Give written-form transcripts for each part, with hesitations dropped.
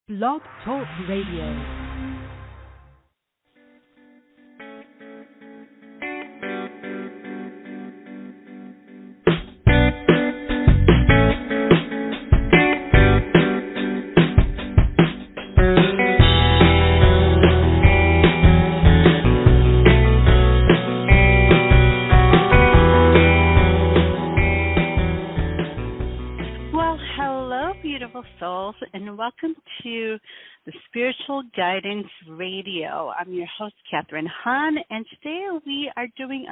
Blog Talk Radio. Souls, and welcome to the Spiritual Guidance Radio. I'm your host, Catharine Hahn, and today we are doing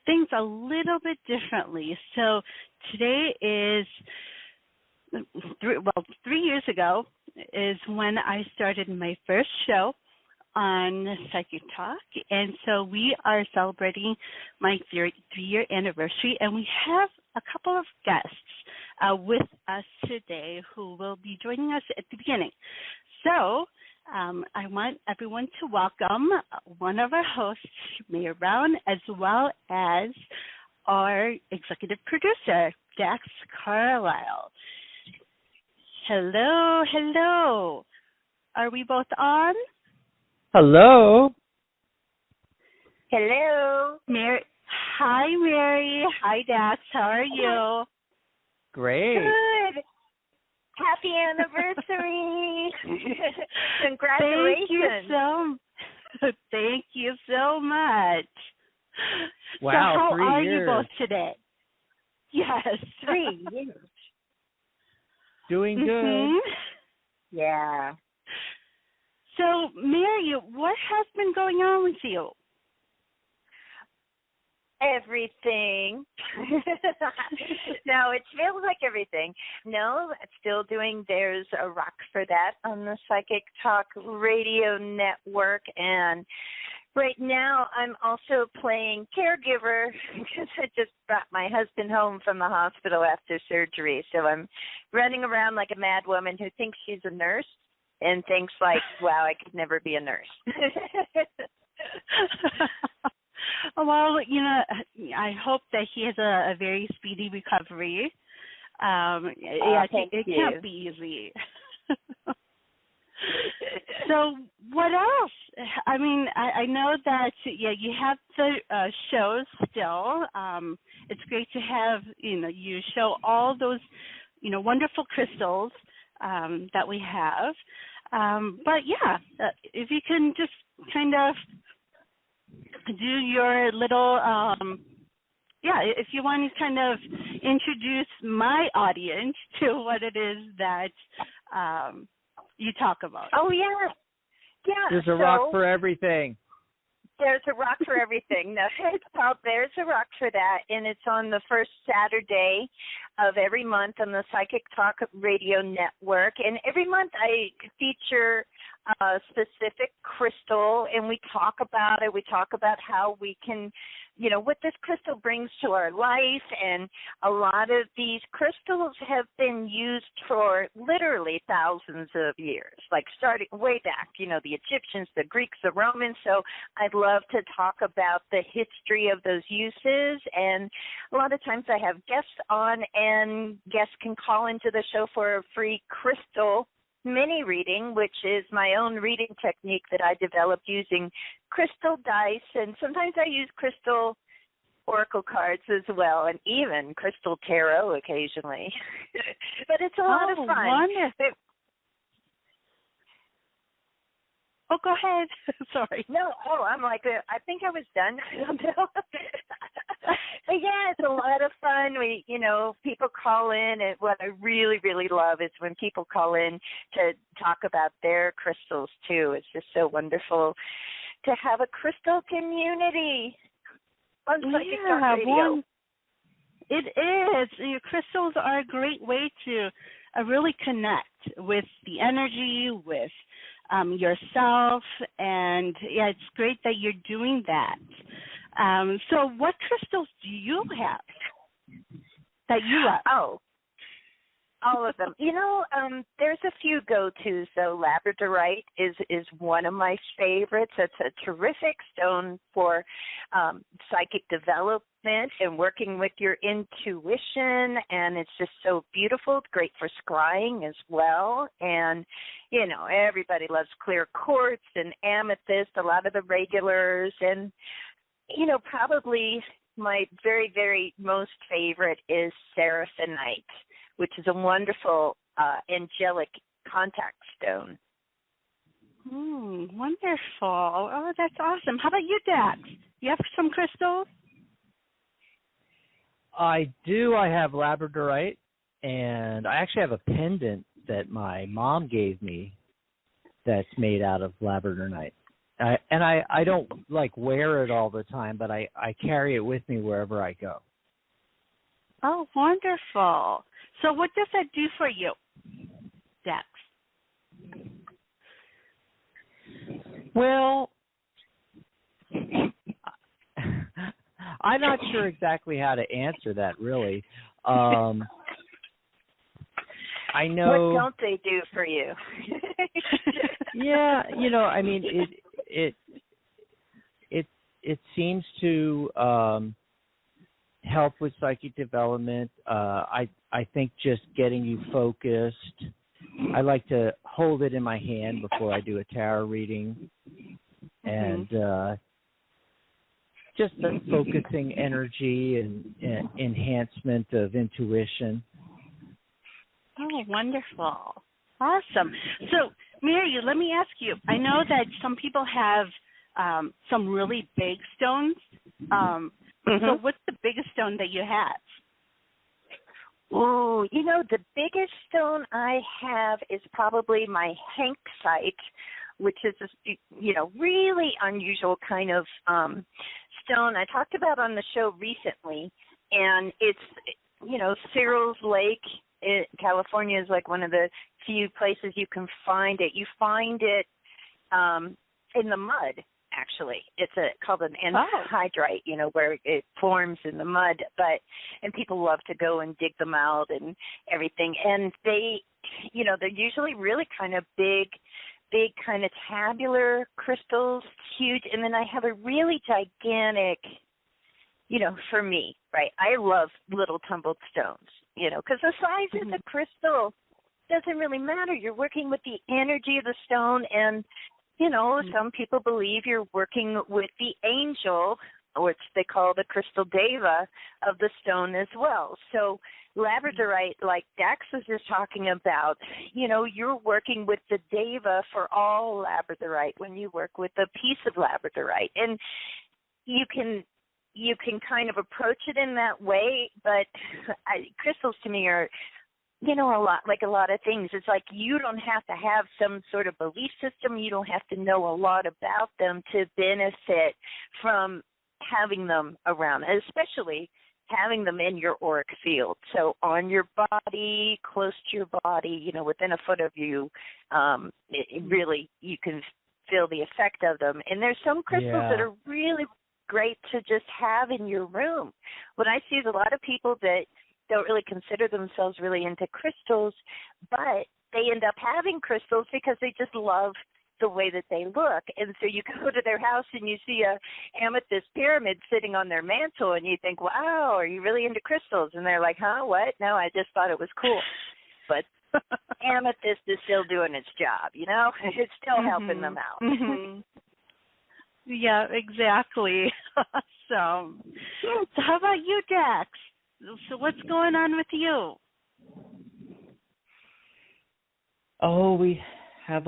things a little bit differently. So today is, 3 years ago is when I started my first show on Psychic Talk, and so we are celebrating my 3-year anniversary, and we have a couple of guests with us today who will be joining us at the beginning. So I want everyone to welcome one of our hosts, Mayor Brown, as well as our executive producer, Dax Carlisle. Hello. Are we both on? Hello. Mary. Hi, Mary. Hi, Dax. How are you? Great. Good. Happy anniversary. Congratulations. Thank you so much. Wow, so how 3 are years. you both today? Yes. 3 years. Doing good. Mm-hmm. Yeah. So, Mary, what has been going on with you? Everything. No, it feels like everything. No, still doing There's a Rock for That on the Psychic Talk Radio Network. And right now I'm also playing caregiver because I just brought my husband home from the hospital after surgery. So I'm running around like a mad woman who thinks she's a nurse and thinks like, wow, I could never be a nurse. Well, I hope that he has a very speedy recovery. It can't be easy. So what else? I mean, I know that, you have the shows still. It's great to have, you show all those, wonderful crystals that we have. But, if you can just kind of do your little, if you want to kind of introduce my audience to what it is that you talk about. Oh, yeah. Yeah. There's a rock for everything. There's a rock for everything. No, it's called There's a Rock for That, and it's on the first Saturday of every month on the Psychic Talk Radio Network. And every month I feature a specific crystal, and we talk about it. We talk about how we can, what this crystal brings to our life. And a lot of these crystals have been used for literally thousands of years, like starting way back, the Egyptians, the Greeks, the Romans. So I'd love to talk about the history of those uses. And a lot of times I have guests on, and guests can call into the show for a free crystal mini reading, which is my own reading technique that I developed using crystal dice, and sometimes I use crystal oracle cards as well, and even crystal tarot occasionally. But it's a lot of fun. Wonderful. Oh, go ahead. Sorry. No, I'm like, I think I was done. I don't know. But yeah, it's a lot of fun. We, people call in, and what I really, really love is when people call in to talk about their crystals too. It's just so wonderful to have a crystal community on Psychic Talk Radio. It is. Your crystals are a great way to really connect with the energy, with yourself, and it's great that you're doing that. So what crystals do you have that you love? All of them. There's a few go-tos, though. Labradorite is one of my favorites. It's a terrific stone for psychic development and working with your intuition, and it's just so beautiful. It's great for scrying as well. And, everybody loves clear quartz and amethyst, a lot of the regulars. And, probably my very, very most favorite is seraphonite, which is a wonderful angelic contact stone. Wonderful. Oh, that's awesome. How about you, Dax? You have some crystals? I do. I have labradorite, and I actually have a pendant that my mom gave me that's made out of labradorite. I don't wear it all the time, but I carry it with me wherever I go. Oh, wonderful. So what does that do for you, Dax? Well, I'm not sure exactly how to answer that, really. I know. What don't they do for you? Yeah, I mean, it seems to help with psychic development. I think just getting you focused. I like to hold it in my hand before I do a tarot reading, and just the focusing energy and enhancement of intuition. Oh, wonderful. Awesome. So, Mary, let me ask you, I know that some people have some really big stones. So what's the biggest stone that you have? Oh, the biggest stone I have is probably my hanksite, which is a, really unusual kind of stone I talked about on the show recently. And it's, Cyril's Lake, California is like one of the few places you can find it. You find it in the mud, actually. It's called an anhydrite, where it forms in the mud. And people love to go and dig them out and everything. And they, they're usually really kind of big kind of tabular crystals, huge. And then I have a really gigantic, for me, right? I love little tumbled stones, because the size of the crystal doesn't really matter. You're working with the energy of the stone, and, some people believe you're working with the angel, which they call the crystal deva of the stone as well. So labradorite, like Dax was just talking about, you're working with the deva for all labradorite when you work with a piece of labradorite. And you can kind of approach it in that way, but crystals to me are, a lot of things. It's like you don't have to have some sort of belief system. You don't have to know a lot about them to benefit from having them around, especially having them in your auric field. So on your body, close to your body, within a foot of you, it really, you can feel the effect of them. And there's some crystals that are really great to just have in your room. What I see is a lot of people that don't really consider themselves really into crystals, but they end up having crystals because they just love the way that they look. And so you go to their house and you see a amethyst pyramid sitting on their mantle, and you think, wow, are you really into crystals? And they're like, huh, what? No, I just thought it was cool. But amethyst is still doing its job, It's still helping them out. Yeah, exactly. Awesome. So how about you, Dax? So what's going on with you? Oh, we have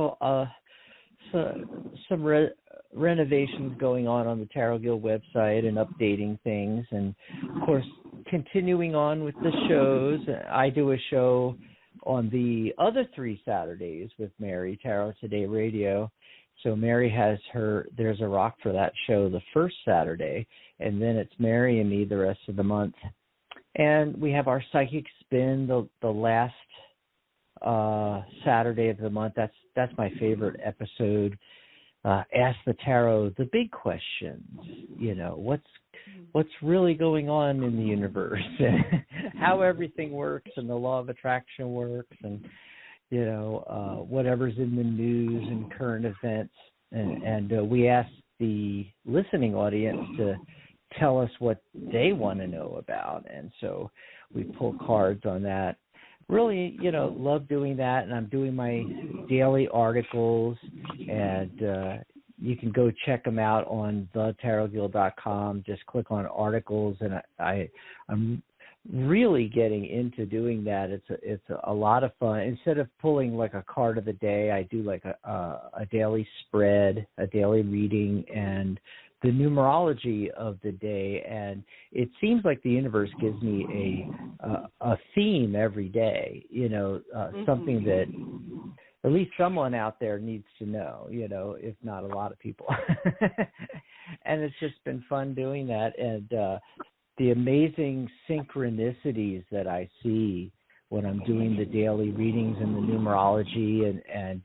some renovations going on the Tarot Guild website and updating things, and of course continuing on with the shows. I do a show on the other 3 Saturdays with Mary, Tarot Today Radio. So Mary has there's a rock for that show the first Saturday, and then it's Mary and me the rest of the month. And we have our Psychic Spin the last Saturday of the month. That's my favorite episode. ask the tarot the big questions. What's really going on in the universe, how everything works, and the law of attraction works, and whatever's in the news and current events, and we ask the listening audience to tell us what they want to know about, and so we pull cards on that. Really, love doing that, and I'm doing my daily articles, and you can go check them out on thetarotguild.com. Just click on articles, and I'm really getting into doing that. It's a lot of fun. Instead of pulling like a card of the day, I do like a daily spread, a daily reading, and the numerology of the day. And it seems like the universe gives me a theme every day. Something that at least someone out there needs to know, if not a lot of people. And it's just been fun doing that. And the amazing synchronicities that I see when I'm doing the daily readings and the numerology, and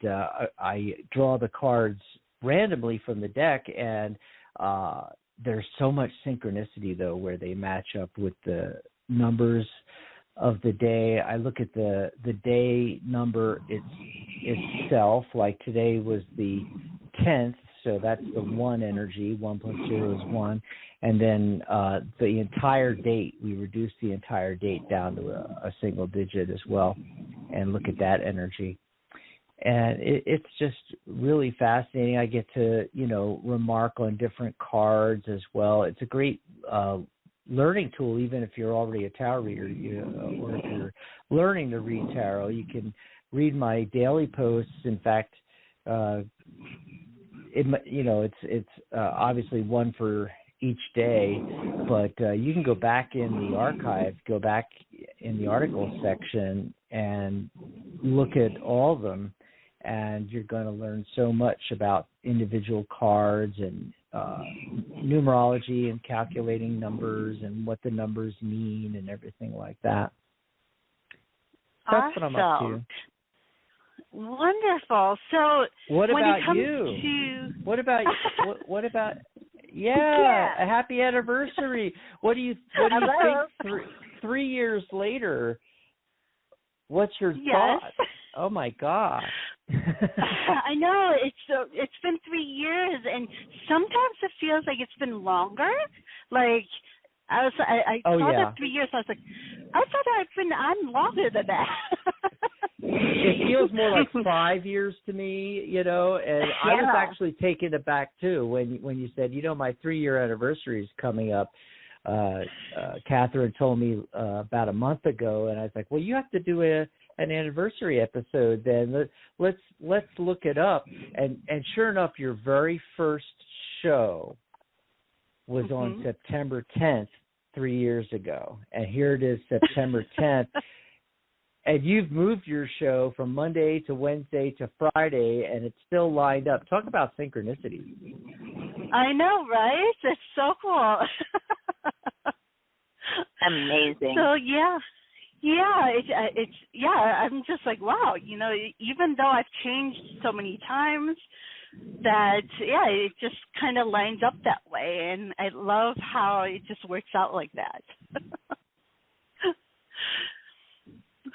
I draw the cards randomly from the deck, and there's so much synchronicity, though, where they match up with the numbers of the day. I look at the day number itself, like today was the 10th, so that's the 1 energy. 1 + 0 is 1. And then the entire date, we reduce the entire date down to a single digit as well, and look at that energy. And it's just really fascinating. I get to, remark on different cards as well. It's a great learning tool, even if you're already a tarot reader, or if you're learning to read tarot. You can read my daily posts. In fact, it's obviously one for each day, but you can go back in the archive, go back in the article section, and look at all of them, and you're going to learn so much about individual cards and numerology and calculating numbers and what the numbers mean and everything like that. That's awesome. what I'm up to. Wonderful. So what when about it comes you? to... What about what about a happy anniversary. What do you think 3 years later? What's your thought? Oh my God. I know, it's been 3 years, and sometimes it feels like it's been longer. Like I thought that 3 years. I was like, I thought I'd been on longer than that. It feels more like 5 years to me, and I was actually taken aback too when you said, my 3-year anniversary is coming up. Catharine told me about a month ago, and I was like, well, you have to do an anniversary episode then. Let's look it up. And sure enough, your very first show was on September 10th, 3 years ago. And here it is, September 10th. And you've moved your show from Monday to Wednesday to Friday, and it's still lined up. Talk about synchronicity. I know, right? It's so cool. Amazing. So I'm just like, wow, even though I've changed so many times, that it just kind of lines up that way, and I love how it just works out like that.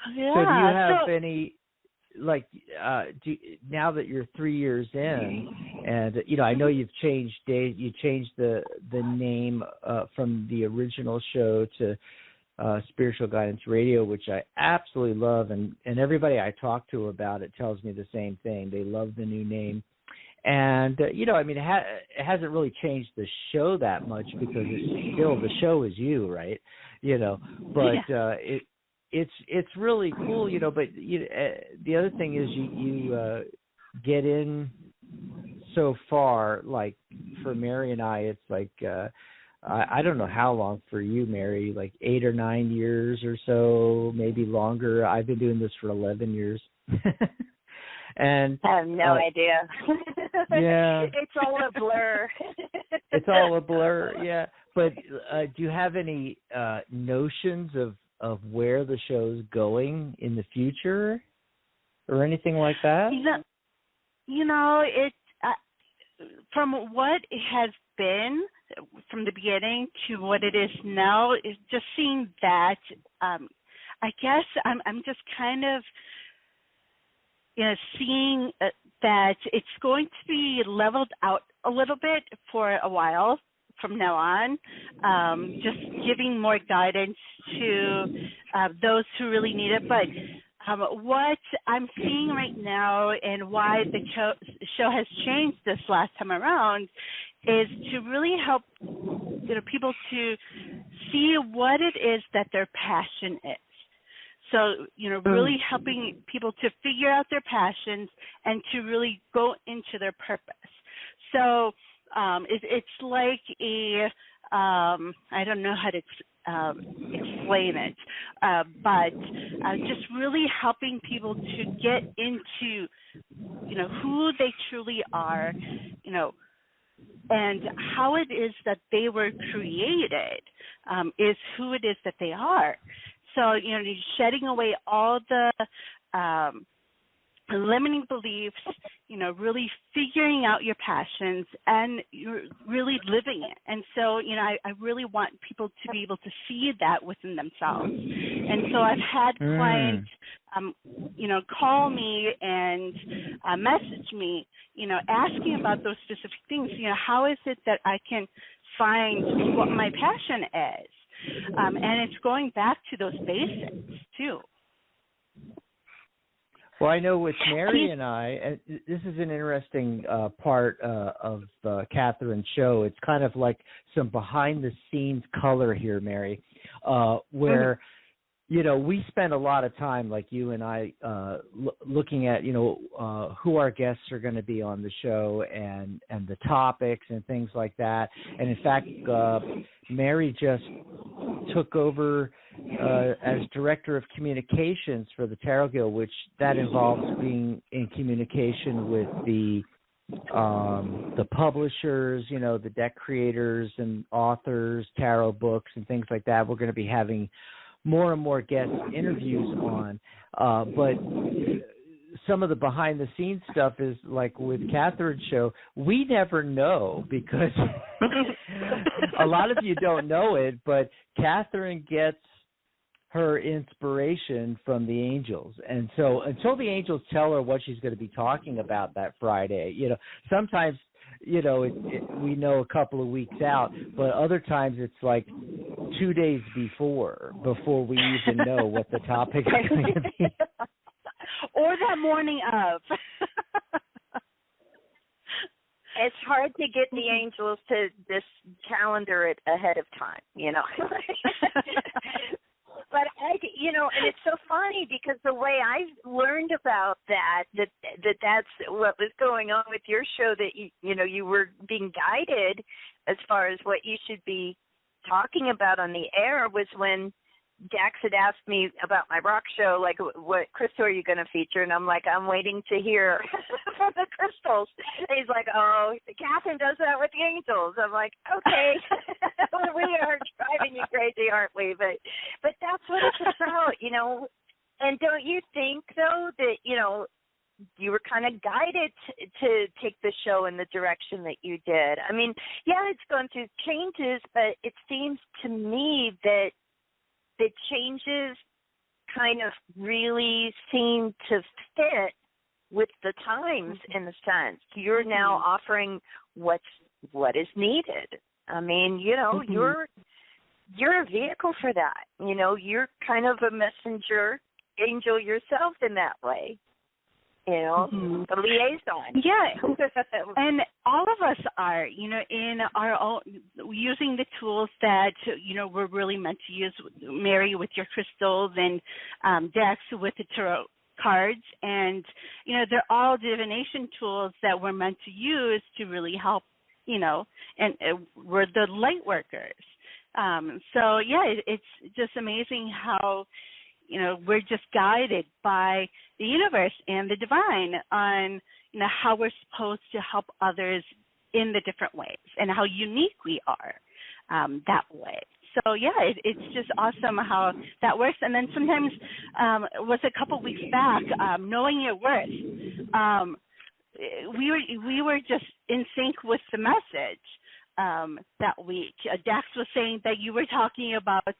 So do you have any, now that you're 3 years in, and I know you've changed you changed the name from the original show to Spiritual Guidance Radio, which I absolutely love, and everybody I talk to about it tells me the same thing. They love the new name. And, it hasn't really changed the show that much, because it's still, the show is you, right? But it's really cool, but the other thing is you get in so far. Like for Mary and I, it's like I don't know how long for you, Mary, like 8 or 9 years or so, maybe longer. I've been doing this for 11 years. And I have no idea. Yeah. It's all a blur. It's all a blur, yeah. But do you have any notions of where the show's going in the future or anything like that? from what it has been from the beginning to what it is now, is just seeing that. I guess I'm just kind of seeing that it's going to be leveled out a little bit for a while from now on, just giving more guidance to those who really need it. But what I'm seeing right now and why the show has changed this last time around is to really help people to see what it is that their passion is. So, really helping people to figure out their passions and to really go into their purpose. So it's like I don't know how to explain it, but just really helping people to get into, who they truly are, and how it is that they were created is who it is that they are. So, shedding away all the limiting beliefs, really figuring out your passions and you're really living it. And so, I really want people to be able to see that within themselves. And so I've had clients, call me and message me, asking about those specific things. How is it that I can find what my passion is? And it's going back to those basics, too. Well, I know with Mary and I, and this is an interesting part of Catherine's show. It's kind of like some behind-the-scenes color here, Mary, where, we spend a lot of time, like you and I, looking at, who our guests are going to be on the show and the topics and things like that. And, in fact, Mary just took over as Director of Communications for the Tarot Guild, which that involves being in communication with the publishers, the deck creators and authors, tarot books and things like that. We're going to be having more and more guest interviews on, but some of the behind-the-scenes stuff is like with Catherine's show, we never know because a lot of you don't know it, but Catherine gets her inspiration from the angels. And so until the angels tell her what she's going to be talking about that Friday, sometimes, we know a couple of weeks out, but other times it's like 2 days before we even know what the topic is going to be. Or that morning of. It's hard to get the angels to just calendar it ahead of time, But and it's so funny because the way I learned about that's what was going on with your show, that you were being guided as far as what you should be talking about on the air, was when Dax had asked me about my rock show, like, what crystal are you going to feature? And I'm like, I'm waiting to hear from the crystals. And he's like, oh, Catherine does that with the angels. I'm like, okay, we are driving you crazy, aren't we? But that's what it's about, And don't you think, though, that, you were kind of guided to take the show in the direction that you did? I mean, yeah, it's gone through changes, but it seems to me that the changes kind of really seem to fit with the times, in a sense. You're now offering what is needed. I mean, you're a vehicle for that. You're kind of a messenger angel yourself in that way. The liaison. Yeah, and all of us are, in our own, using the tools that, we're really meant to use, Mary with your crystals and Dax with the tarot cards. And, they're all divination tools that we're meant to use to really help, and we're the light workers. So, yeah, it's just amazing how, we're just guided by the universe and the divine on, how we're supposed to help others in the different ways and how unique we are that way. So, yeah, it's just awesome how that works. And then sometimes, it was a couple weeks back, knowing your worth. we were just in sync with the message that week. Dax was saying that you were talking about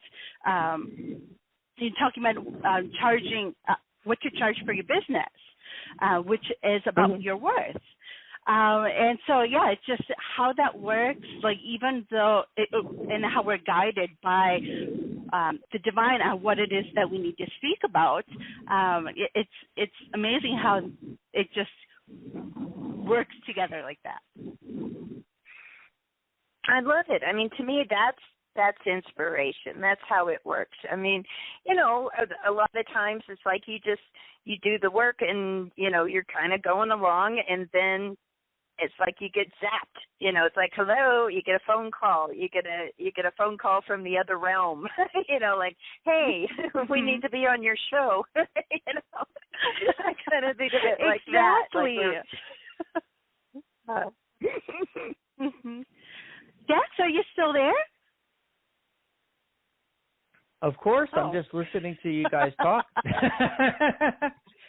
charging what to charge for your business, which is about your worth. And so, yeah, it's just how that works, like even though, and how we're guided by the divine on what it is that we need to speak about. It's amazing how it just works together like that. I love it. I mean, to me, that's inspiration. That's how it works. I mean, you know, a lot of times it's like you do the work and, you know, you're kind of going along, and then it's like you get zapped. You know, it's like, hello, you get a phone call. You get a phone call from the other realm. You know, like, hey, we need to be on your show. You know, I kind of think of it like exactly. that. Like Dax, are you still there? Of course, I'm just listening to you guys talk.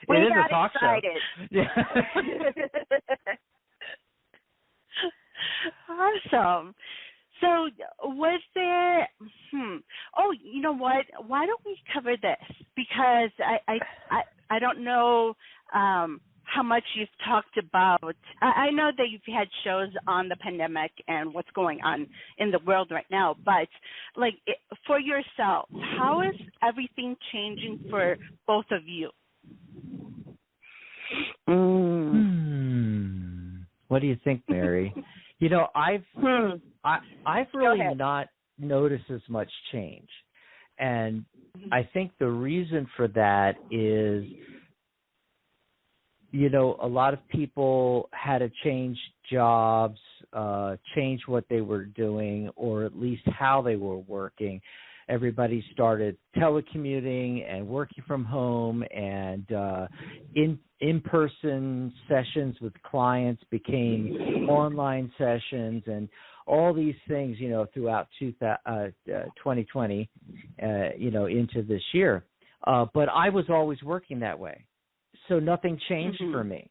We is got a talk excited. show. Yeah. Awesome. So was there, oh, you know what? Why don't we cover this? Because I don't know how much you've talked about. I know that you've had shows on the pandemic and what's going on in the world right now, but like for yourself, how is everything changing for both of you? What do you think, Mary? You know, I've really not noticed as much change, and I think the reason for that is, you know, a lot of people had to change jobs, change what they were doing, or at least how they were working. Everybody started telecommuting and working from home, and in-person sessions with clients became online sessions, and all these things, you know, throughout 2020, you know, into this year. But I was always working that way, so nothing changed for me,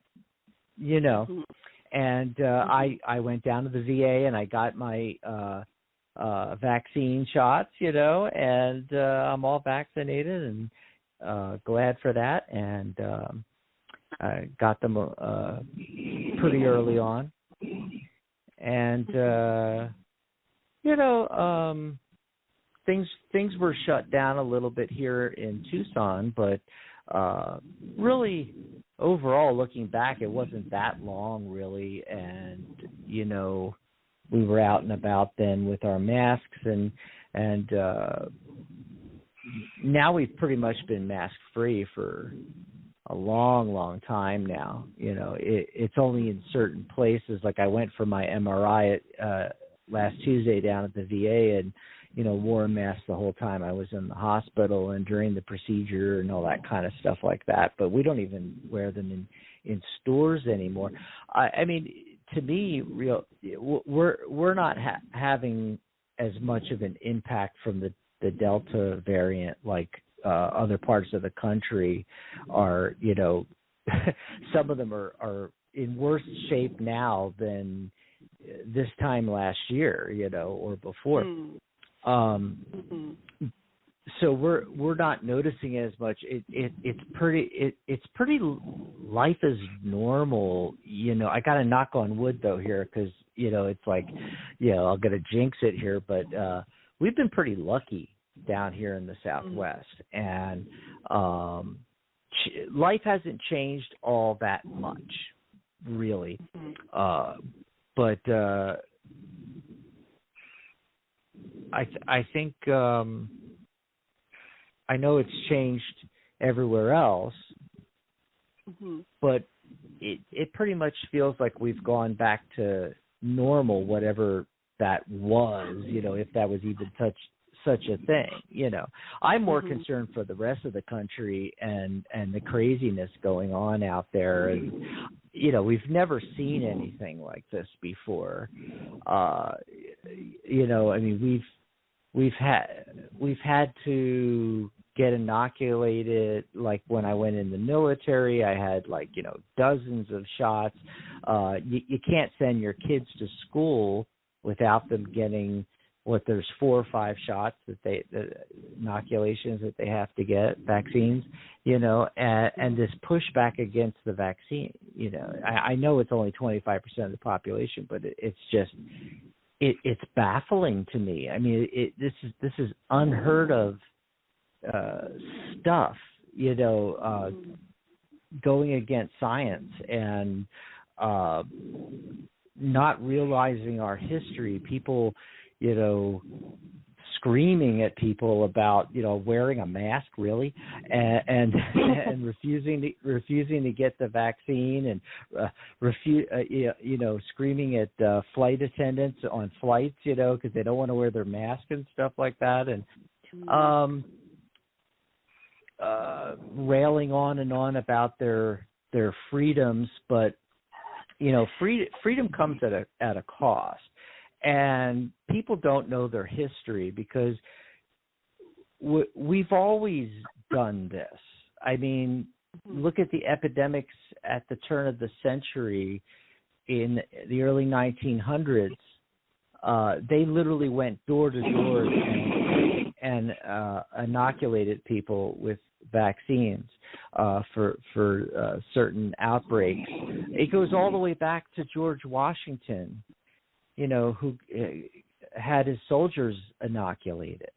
you know. And I went down to the VA and I got my vaccine shots, you know, and I'm all vaccinated and glad for that. And I got them pretty early on. And, you know, things were shut down a little bit here in Tucson, but really overall, looking back, it wasn't that long really. And, you know, we were out and about then with our masks, and now we've pretty much been mask free for a long time now. You know, it's only in certain places. Like I went for my MRI last Tuesday down at the VA, and you know, wore a mask the whole time I was in the hospital and during the procedure and all that kind of stuff like that. But we don't even wear them in stores anymore. I mean, to me, we're not having as much of an impact from the Delta variant like other parts of the country are. You know, some of them are in worse shape now than this time last year, you know, or before. So we're not noticing as much. It's pretty life is normal. You know, I got to knock on wood though here, because you know it's like, you know, I'll get to jinx it here, but we've been pretty lucky down here in the Southwest, and life hasn't changed all that much, really. But I think I know it's changed everywhere else, but it pretty much feels like we've gone back to normal, whatever that was, you know, if that was even such a thing. You know, I'm more concerned for the rest of the country and the craziness going on out there. And, you know, we've never seen anything like this before. You know, I mean, we've had to get inoculated. Like when I went in the military, I had dozens of shots. You can't send your kids to school without them getting there's 4 or 5 shots the inoculations that they have to get, vaccines, and this pushback against the vaccine. I know it's only 25% of the population, but it's just it's baffling to me. I mean, this is unheard of stuff, going against science and not realizing our history. People, screaming at people about wearing a mask, really, and refusing to get the vaccine, and screaming at flight attendants on flights, because they don't want to wear their mask and stuff like that, and railing on and on about their freedoms, but freedom comes at a cost. And people don't know their history because we've always done this. I mean, look at the epidemics at the turn of the century in the early 1900s. They literally went door to door and inoculated people with vaccines for certain outbreaks. It goes all the way back to George Washington, who had his soldiers inoculated,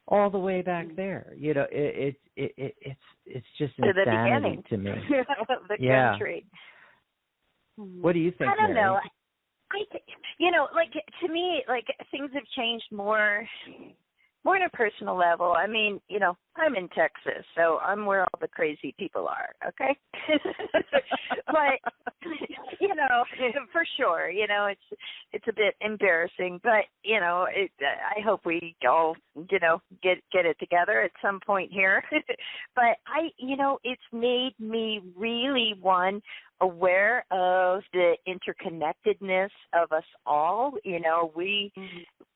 all the way back there. It's just insanity to me. The country. What do you think, I don't Mary? know. To me, things have changed more on a personal level. I mean, I'm in Texas, so I'm where all the crazy people are, okay? But, for sure, it's a bit embarrassing, but, I hope we all, get it together at some point here. But it's made me really, aware of the interconnectedness of us all.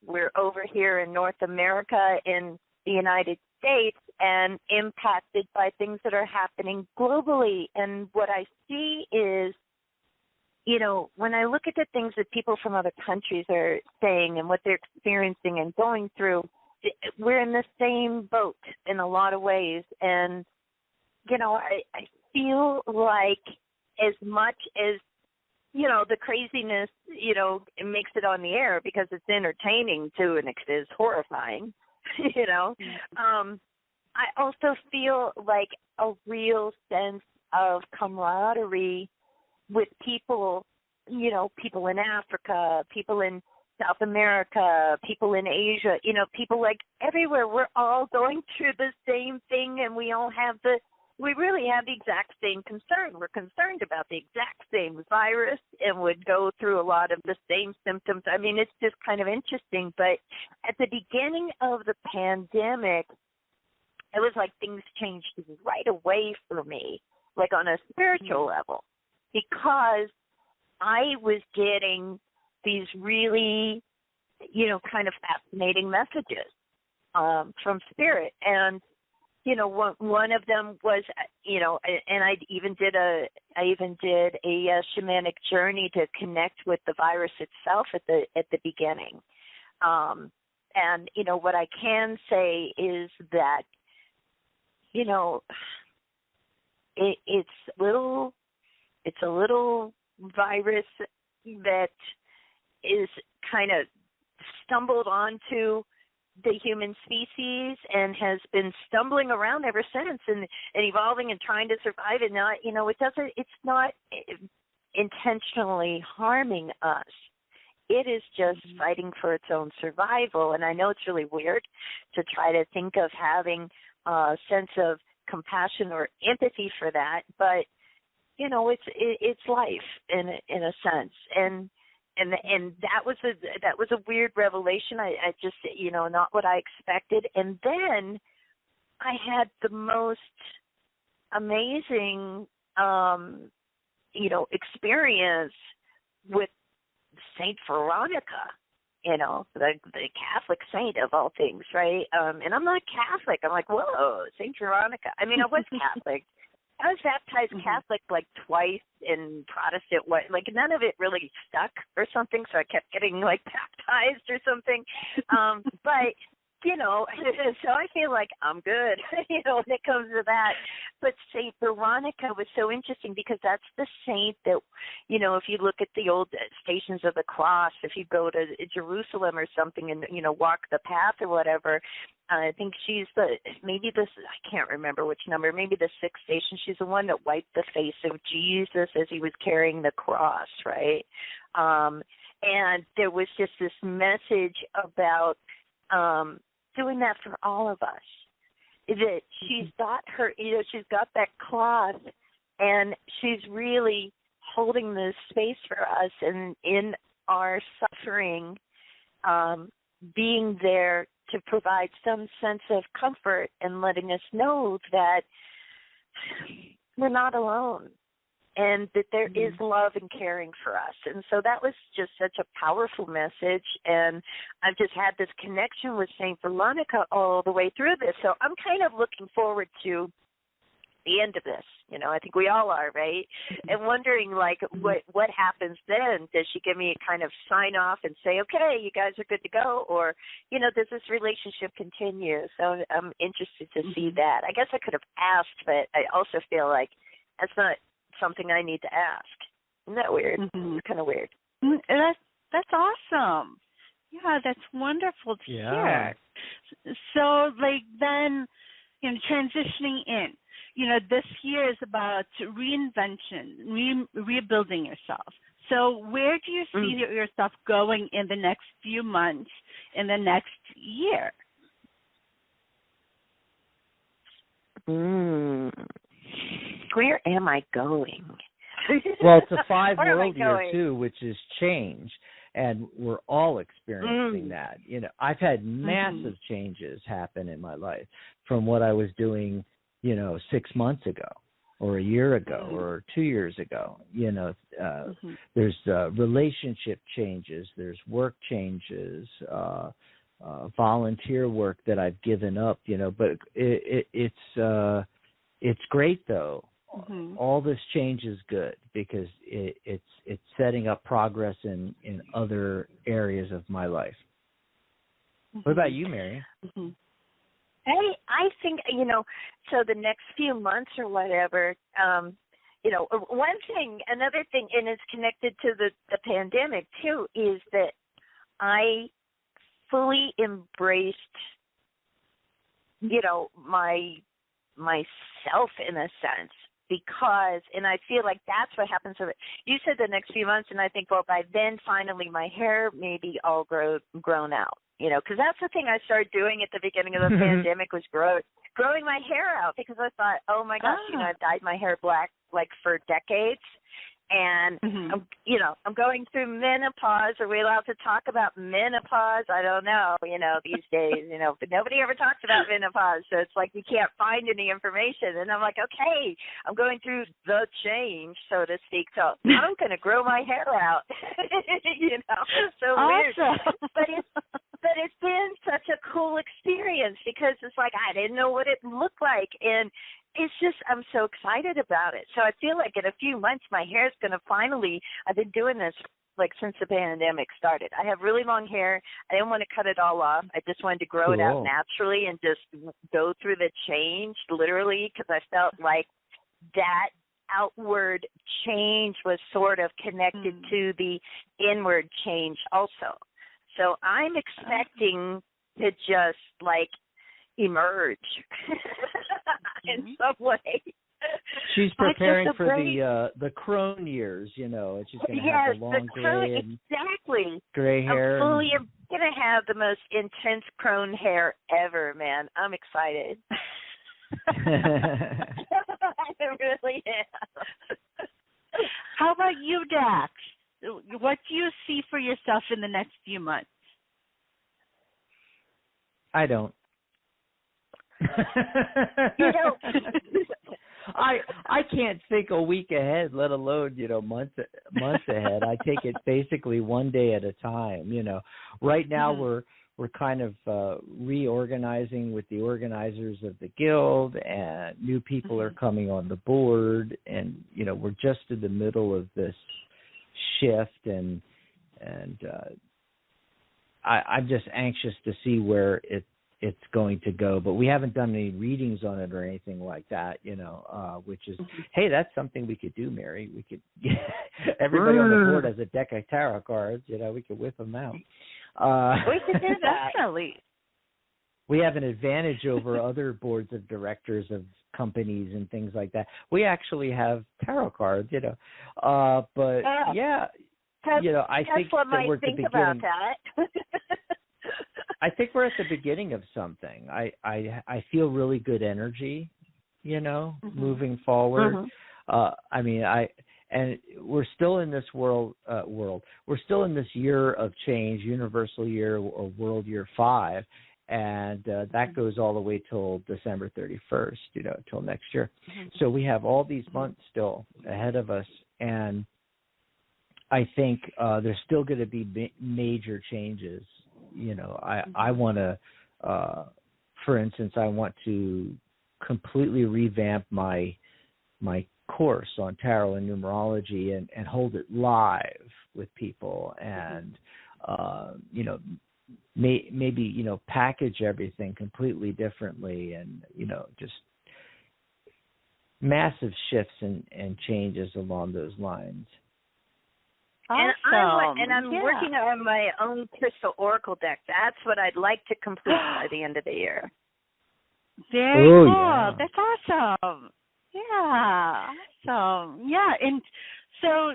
We're over here in North America, in the United States, and impacted by things that are happening globally. And what I see is, when I look at the things that people from other countries are saying and what they're experiencing and going through, we're in the same boat in a lot of ways. And, I feel like as much as, the craziness, it makes it on the air because it's entertaining to an extent, it's horrifying, I also feel like a real sense of camaraderie with people, people in Africa, people in South America, people in Asia, people everywhere. We're all going through the same thing, and we really have the exact same concern. We're concerned about the exact same virus and would go through a lot of the same symptoms. I mean, it's just kind of interesting. But at the beginning of the pandemic, it was like things changed right away for me, on a spiritual level, because I was getting these really, kind of fascinating messages from Spirit. And one of them was, and I even did a shamanic journey to connect with the virus itself at the beginning. And what I can say is that, it's a little virus that is kind of stumbled onto the human species and has been stumbling around ever since and evolving and trying to survive. And not, it's not intentionally harming us. It is just fighting for its own survival. And I know it's really weird to try to think of having a sense of compassion or empathy for that, but it's life in a sense. And that was a weird revelation. I just, not what I expected. And then I had the most amazing, experience with Saint Veronica. the Catholic saint of all things, right? And I'm not Catholic. I'm like, whoa, Saint Veronica. I mean, I was Catholic. I was baptized Catholic like twice in Protestant, like none of it really stuck or something, so I kept getting like baptized or something. But so I feel like I'm good, when it comes to that. But Saint Veronica was so interesting because that's the saint that, if you look at the old Stations of the Cross, if you go to Jerusalem or something and, walk the path or whatever, I think she's I can't remember which number, maybe the 6th station. She's the one that wiped the face of Jesus as he was carrying the cross, right? And there was just this message about doing that for all of us. That she's got she's got that cloth, and she's really holding this space for us, and in our suffering, being there to provide some sense of comfort and letting us know that we're not alone and that there is love and caring for us. And so that was just such a powerful message, and I've just had this connection with St. Veronica all the way through this. So I'm kind of looking forward to the end of this. I think we all are, right? And wondering, like, what happens then? Does she give me a kind of sign off and say, okay, you guys are good to go? Or, does this relationship continue? So I'm interested to see that. I guess I could have asked, but I also feel like that's not something I need to ask. Isn't that weird? It's kind of weird. That's awesome. Yeah, that's wonderful to hear. So, like, then, transitioning in, this year is about reinvention, rebuilding yourself. So where do you see yourself going in the next few months, in the next year? Where am I going? Well, it's a 5-world year, too, which is change, and we're all experiencing that. I've had massive changes happen in my life from what I was doing, 6 months ago or a year ago or 2 years ago. There's relationship changes, there's work changes, volunteer work that I've given up, but it's great, though. All this change is good because it's setting up progress in other areas of my life. What about you, Mary? I think, so the next few months or whatever, another thing, and it's connected to the pandemic too, is that I fully embraced, myself in a sense, because, and I feel like that's what happens. You said the next few months, and I think, well, by then finally my hair may be all grown out. Because that's the thing I started doing at the beginning of the pandemic was growing my hair out, because I thought, oh my gosh, I've dyed my hair black like for decades, and I'm going through menopause. Are we allowed to talk about menopause? I don't know. These days, but nobody ever talks about menopause, so it's like we can't find any information. And I'm like, okay, I'm going through the change, so to speak. So I'm going to grow my hair out. So awesome. Weird. But it's been such a cool experience because it's like I didn't know what it looked like, and it's just I'm so excited about it. So I feel like in a few months my hair is going to finally. I've been doing this like since the pandemic started. I have really long hair. I didn't want to cut it all off. I just wanted to grow it out naturally and just go through the change literally, because I felt like that outward change was sort of connected to the inward change also. So I'm expecting to just like emerge in some way. She's preparing for the crone years, and she's going to have the long gray hair. I'm going to have the most intense crone hair ever, man. I'm excited. I really am. How about you, Dax? What do you see for yourself in the next few months? I don't. I can't think a week ahead, let alone, months ahead. I take it basically one day at a time. Right now we're kind of reorganizing with the organizers of the guild, and new people are coming on the board, and we're just in the middle of this shift, and I'm just anxious to see where it's going to go, but we haven't done any readings on it or anything like that, which is, hey, that's something we could do, Mary. We could, everybody on the board has a deck of tarot cards, we could whip them out. We could do that. Definitely. We have an advantage over other boards of directors of companies and things like that. We actually have tarot cards, but yeah, I think that we're at the beginning. About that. I think we're at the beginning of something. I feel really good energy, moving forward. And we're still in this world. We're still in this year of change, universal year or world year 5, and that goes all the way till December 31st, till next year. So we have all these months still ahead of us, and I think there's still going to be major changes. I want to, for instance, I want to completely revamp my course on tarot and numerology and hold it live with people, and maybe package everything completely differently, and just massive shifts and changes along those lines. Awesome. And I'm working on my own crystal oracle deck. That's what I'd like to complete by the end of the year. Very cool. Yeah. That's awesome. Yeah. Awesome. Yeah. And so,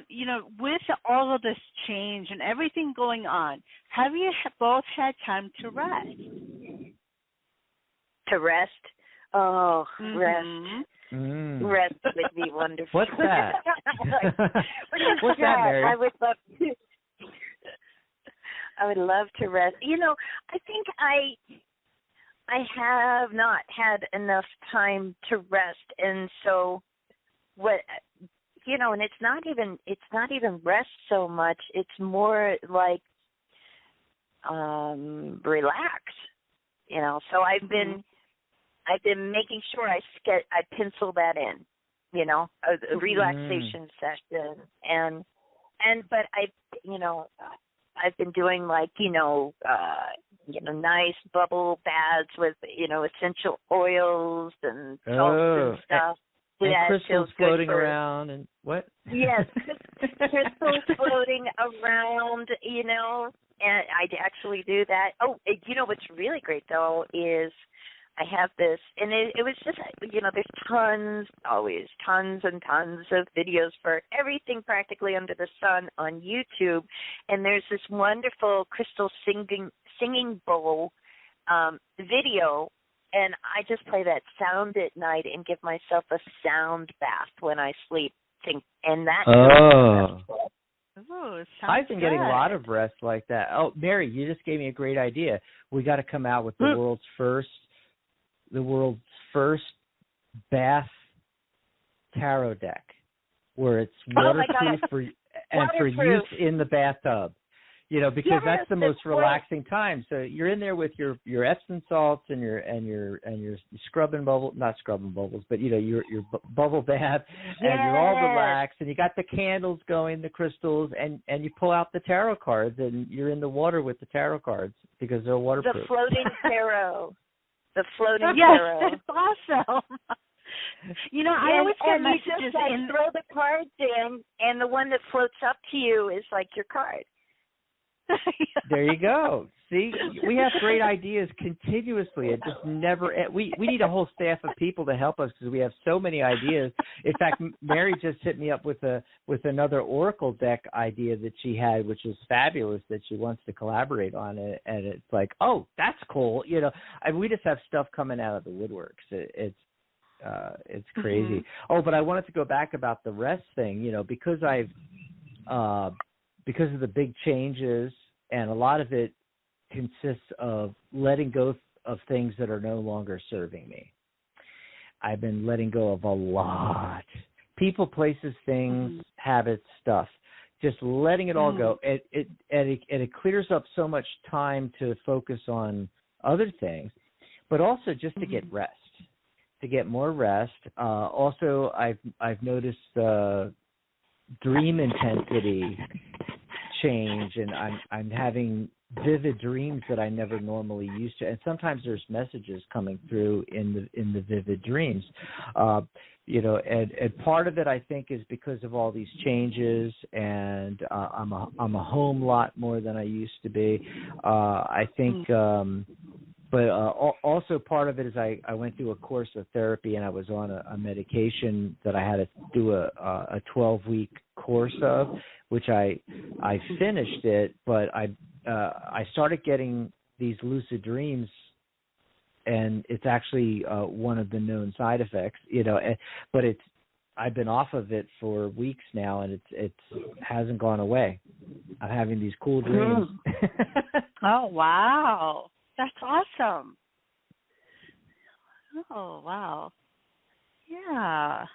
with all of this change and everything going on, have you both had time to rest? To rest? Oh, rest. Rest would be wonderful. What's that? What's that, Mary? I would love to rest. I think I have not had enough time to rest, and so and it's not even rest so much. It's more like relax. So I've been making sure I pencil that in, a relaxation session, but I've been doing nice bubble baths with essential oils and salts and stuff. And crystals floating around and what? Yes, crystals floating around, and I actually do that. Oh, what's really great though is I have this, and it was just, there's tons and tons of videos for everything practically under the sun on YouTube, and there's this wonderful crystal singing bowl video, and I just play that sound at night and give myself a sound bath when I sleep. And that. Oh. Ooh, I've been getting a lot of rest like that. Oh, Mary, you just gave me a great idea. We got to come out with the world's first bath tarot deck, where it's waterproof for use in the bathtub. Because that's the most relaxing time. So you're in there with your Epsom salts and your scrubbing not scrubbing bubbles, but your bubble bath, and you're all relaxed, and you got the candles going, the crystals, and you pull out the tarot cards, and you're in the water with the tarot cards because they're waterproof. The floating tarot. The floating tarot. Yes, it's awesome. I always get messages throw the cards in, and the one that floats up to you is like your card. There you go. See, we have great ideas continuously. It just never. We need a whole staff of people to help us because we have so many ideas. In fact, Mary just hit me up with another Oracle deck idea that she had, which is fabulous, that she wants to collaborate on it. And it's like, oh, that's cool. We just have stuff coming out of the woodworks. It's crazy. Oh, but I wanted to go back about the rest thing. Because because of the big changes, and a lot of it consists of letting go of things that are no longer serving me. I've been letting go of a lot. People, places, things, habits, stuff. Just letting it all go. It clears up so much time to focus on other things, but also just to get rest, to get more rest. Also, I've noticed dream intensity change, and I'm having vivid dreams that I never normally used to. And sometimes there's messages coming through in the vivid dreams. And part of it, I think, is because of all these changes, and I'm a home lot more than I used to be. I think, but also part of it is I went through a course of therapy, and I was on a medication that I had to do a 12-week course of, which I finished it, but I started getting these lucid dreams. And it's actually one of the known side effects, but I've been off of it for weeks now, and it hasn't gone away. I'm having these cool dreams. Oh, wow. That's awesome. Oh, wow. Yeah.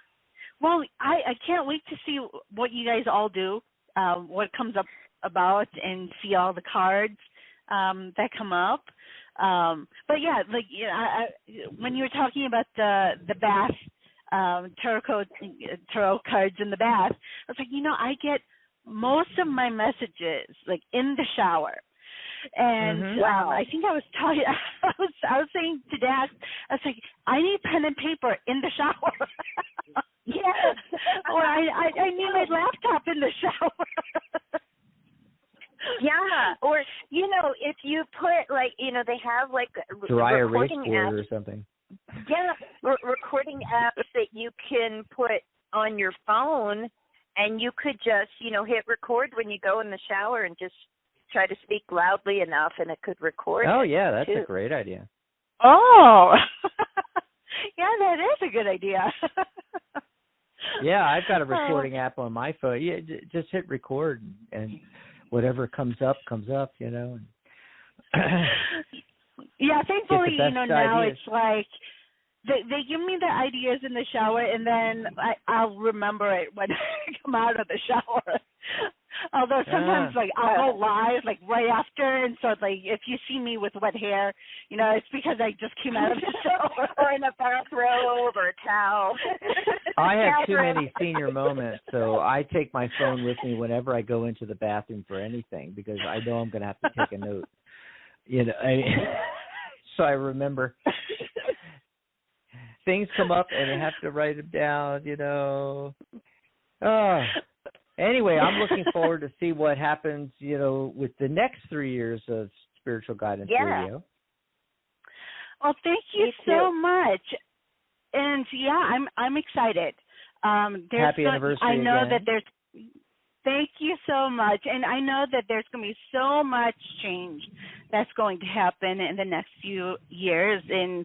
Well, I can't wait to see what you guys all do, what comes up about, and see all the cards that come up. But yeah, when you were talking about the bath, tarot cards in the bath, I was like, I get most of my messages in the shower, and I think I was talking. I was saying to Dad, I was like, I need pen and paper in the shower. Yes. Or I need my laptop in the shower. Yeah, or if you put they have dry erase recording board apps or something. Yeah, recording apps that you can put on your phone, and you could just hit record when you go in the shower and just try to speak loudly enough, and it could record. Oh yeah, that's too. a great idea. Oh, yeah, that is a good idea. Yeah, I've got a recording app on my phone. Yeah, just hit record, and whatever comes up, and yeah, thankfully, now ideas. it's like they give me the ideas in the shower, and then I'll remember it when I come out of the shower. Although sometimes, I'll go live, right after, and so, if you see me with wet hair, it's because I just came out of the shower. Or in a bathrobe or a towel. I have too many senior moments, so I take my phone with me whenever I go into the bathroom for anything, because I know I'm going to have to take a note. So I remember. Things come up, and I have to write them down, Oh. Anyway, I'm looking forward to see what happens, with the next 3 years of Spiritual Guidance Radio. Well, thank you so much. And I'm excited. Happy anniversary I know again. that there's. Thank you so much, and I know that there's going to be so much change that's going to happen in the next few years, and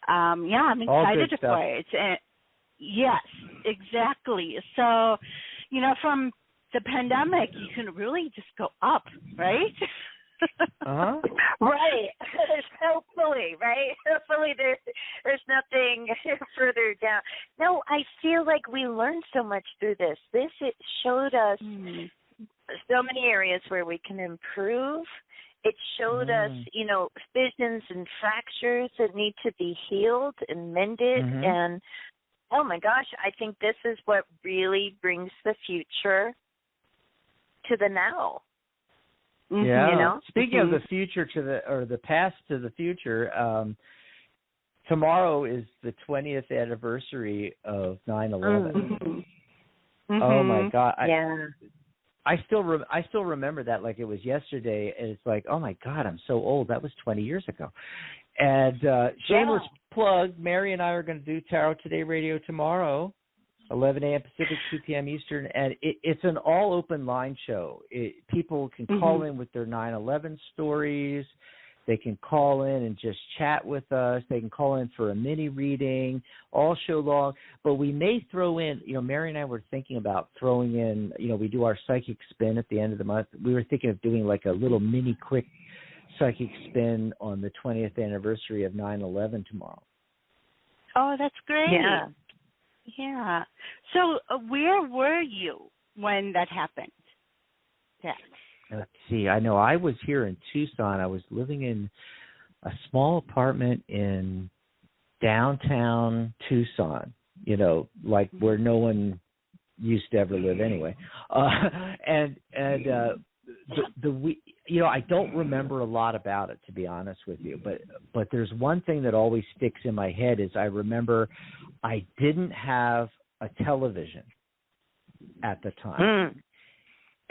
I'm excited for it. And yes, exactly. So, from the pandemic, you can really just go up, right? Right. Hopefully, right? Hopefully there's nothing further down. No, I feel like we learned so much through this. It showed us so many areas where we can improve. It showed us, fissions and fractures that need to be healed and mended. And, oh, my gosh, I think this is what really brings the future to the now. Yeah. Speaking of the future or the past to the future, tomorrow is the 20th anniversary of 9/11. Oh my God! I still remember that like it was yesterday, and it's like, oh my God, I'm so old. That was 20 years ago. And shameless plug, Mary and I are going to do Tarot Today Radio tomorrow. 11 a.m. Pacific, 2 p.m. Eastern, and it's an all-open line show. People can call in with their 9/11 stories. They can call in and just chat with us. They can call in for a mini reading all show long. But we may throw in, Mary and I were thinking about throwing in, we do our psychic spin at the end of the month. We were thinking of doing like a little mini quick psychic spin on the 20th anniversary of 9/11 tomorrow. Oh, that's great. Yeah. Yeah. So where were you when that happened? Yeah. Let's see. I know I was here in Tucson. I was living in a small apartment in downtown Tucson, like where no one used to ever live anyway. I don't remember a lot about it, to be honest with you, but there's one thing that always sticks in my head is I remember I didn't have a television at the time.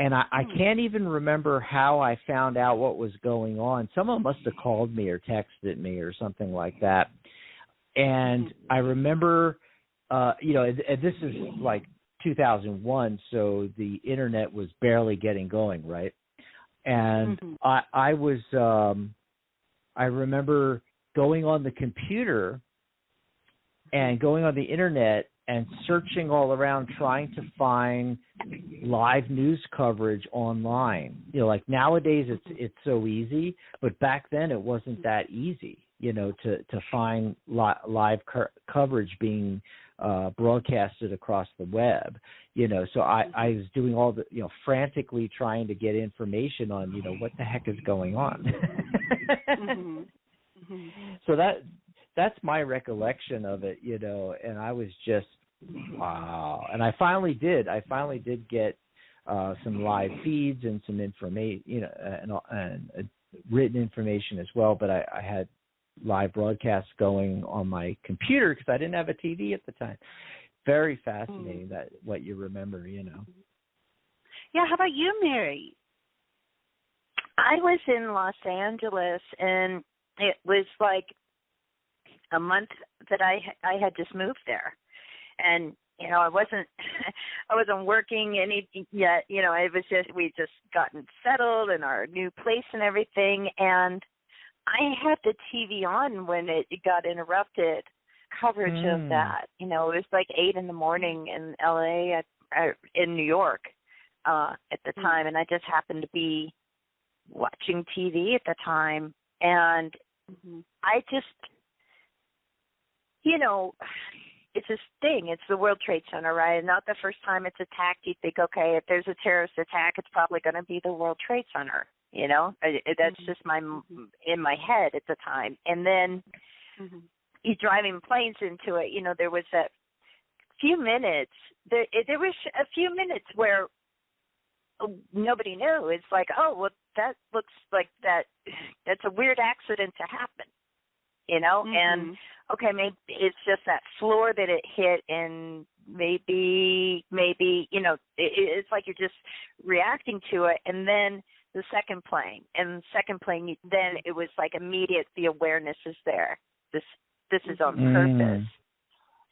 And I can't even remember how I found out what was going on. Someone must have called me or texted me or something like that. And I remember, and this is like 2001, so the internet was barely getting going, right? And I remember going on the computer and going on the internet and searching all around trying to find live news coverage online. Like nowadays it's so easy, but back then it wasn't that easy, to find live coverage being broadcasted across the web. So I was doing all the, frantically trying to get information on, what the heck is going on. So that's my recollection of it, and I was just, wow. And I finally did get some live feeds and some information, and written information as well, but I had live broadcasts going on my computer because I didn't have a TV at the time. Very fascinating that what you remember, Yeah, how about you, Mary? I was in Los Angeles, and it was like a month that I had just moved there, and I wasn't working any yet. It was just we just gotten settled in our new place and everything, and I had the TV on when it got interrupted. Coverage of that, it was like 8 a.m. in LA, in New York, at the time, and I just happened to be watching TV at the time, and I just, it's this thing. It's the World Trade Center, right? And not the first time it's attacked, you think, okay, if there's a terrorist attack, it's probably going to be the World Trade Center. That's just in my head at the time. And then you driving planes into it. There was that few minutes. There was a few minutes where nobody knew. It's like, oh, well, that looks like that's a weird accident to happen. And okay, maybe it's just that floor that it hit, and maybe it's like you're just reacting to it, and then the second plane, then it was like immediate. The awareness is there. This is on purpose,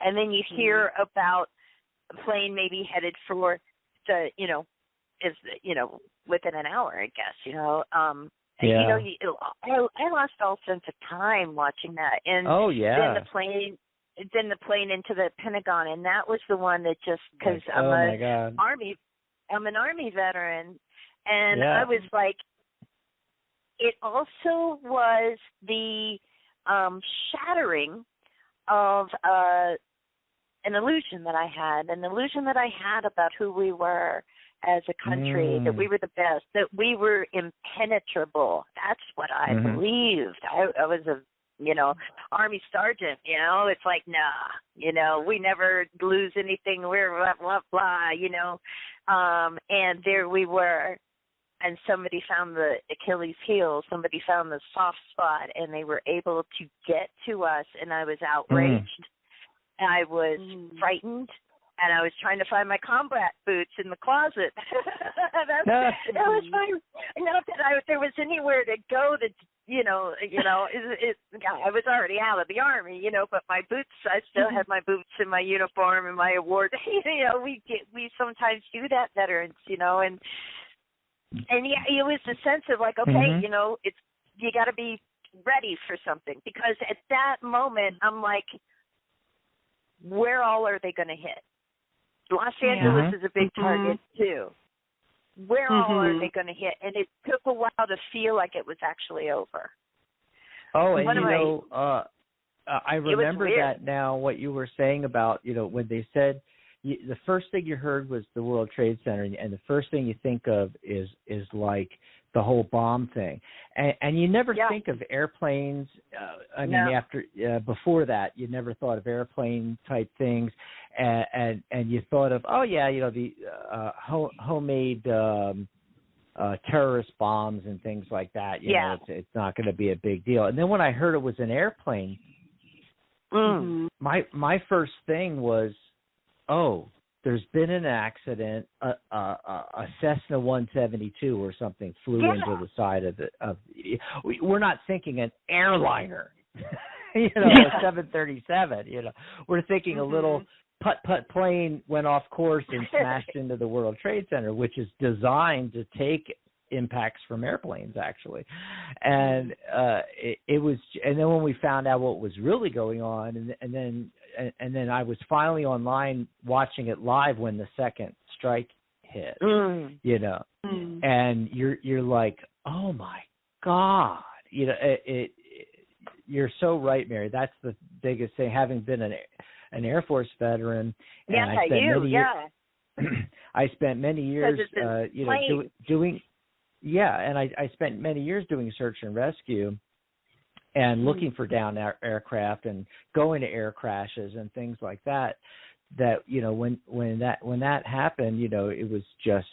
and then you hear about a plane maybe headed for the within an hour, I guess. I lost all sense of time watching that, and then the plane into the Pentagon, and that was the one that just because I'm an Army veteran, and I was like, it also was the shattering of an illusion that I had about who we were as a country, that we were the best, that we were impenetrable. That's what I believed. I was a Army sergeant, it's like, nah, we never lose anything, we're blah, blah, blah, and there we were, and somebody found the Achilles heel, somebody found the soft spot, and they were able to get to us, and I was outraged, and I was frightened, and I was trying to find my combat boots in the closet. That was fine. Not that there was anywhere to go that, I was already out of the Army, but my boots, I still had my boots and my uniform and my award. We sometimes do that, veterans, and it was the sense of like, okay, it's, you got to be ready for something, because at that moment I'm like, where all are they going to hit? Los Angeles is a big target too. Where all are they going to hit? And it took a while to feel like it was actually over. Oh, and I remember that now. What you were saying about when they said the first thing you heard was the World Trade Center, and the first thing you think of is like the whole bomb thing, and you never think of airplanes. Before that, you never thought of airplane type things, and you thought of the homemade terrorist bombs and things like that. It's not going to be a big deal. And then when I heard it was an airplane, my first thing was, there's been an accident. A Cessna 172 or something flew into the side of we're not thinking an airliner, a 737. We're thinking a little putt plane went off course and smashed into the World Trade Center, which is designed to take impacts from airplanes, actually. And it was, and then when we found out what was really going on, and then I was finally online watching it live when the second strike hit, and you're like, oh my God, you're so right, Mary. That's the biggest thing. Having been an Air Force veteran, and I spent many years, doing. Yeah, and I spent many years doing search and rescue and looking for downed aircraft and going to air crashes and things like that. That when that happened, it was just,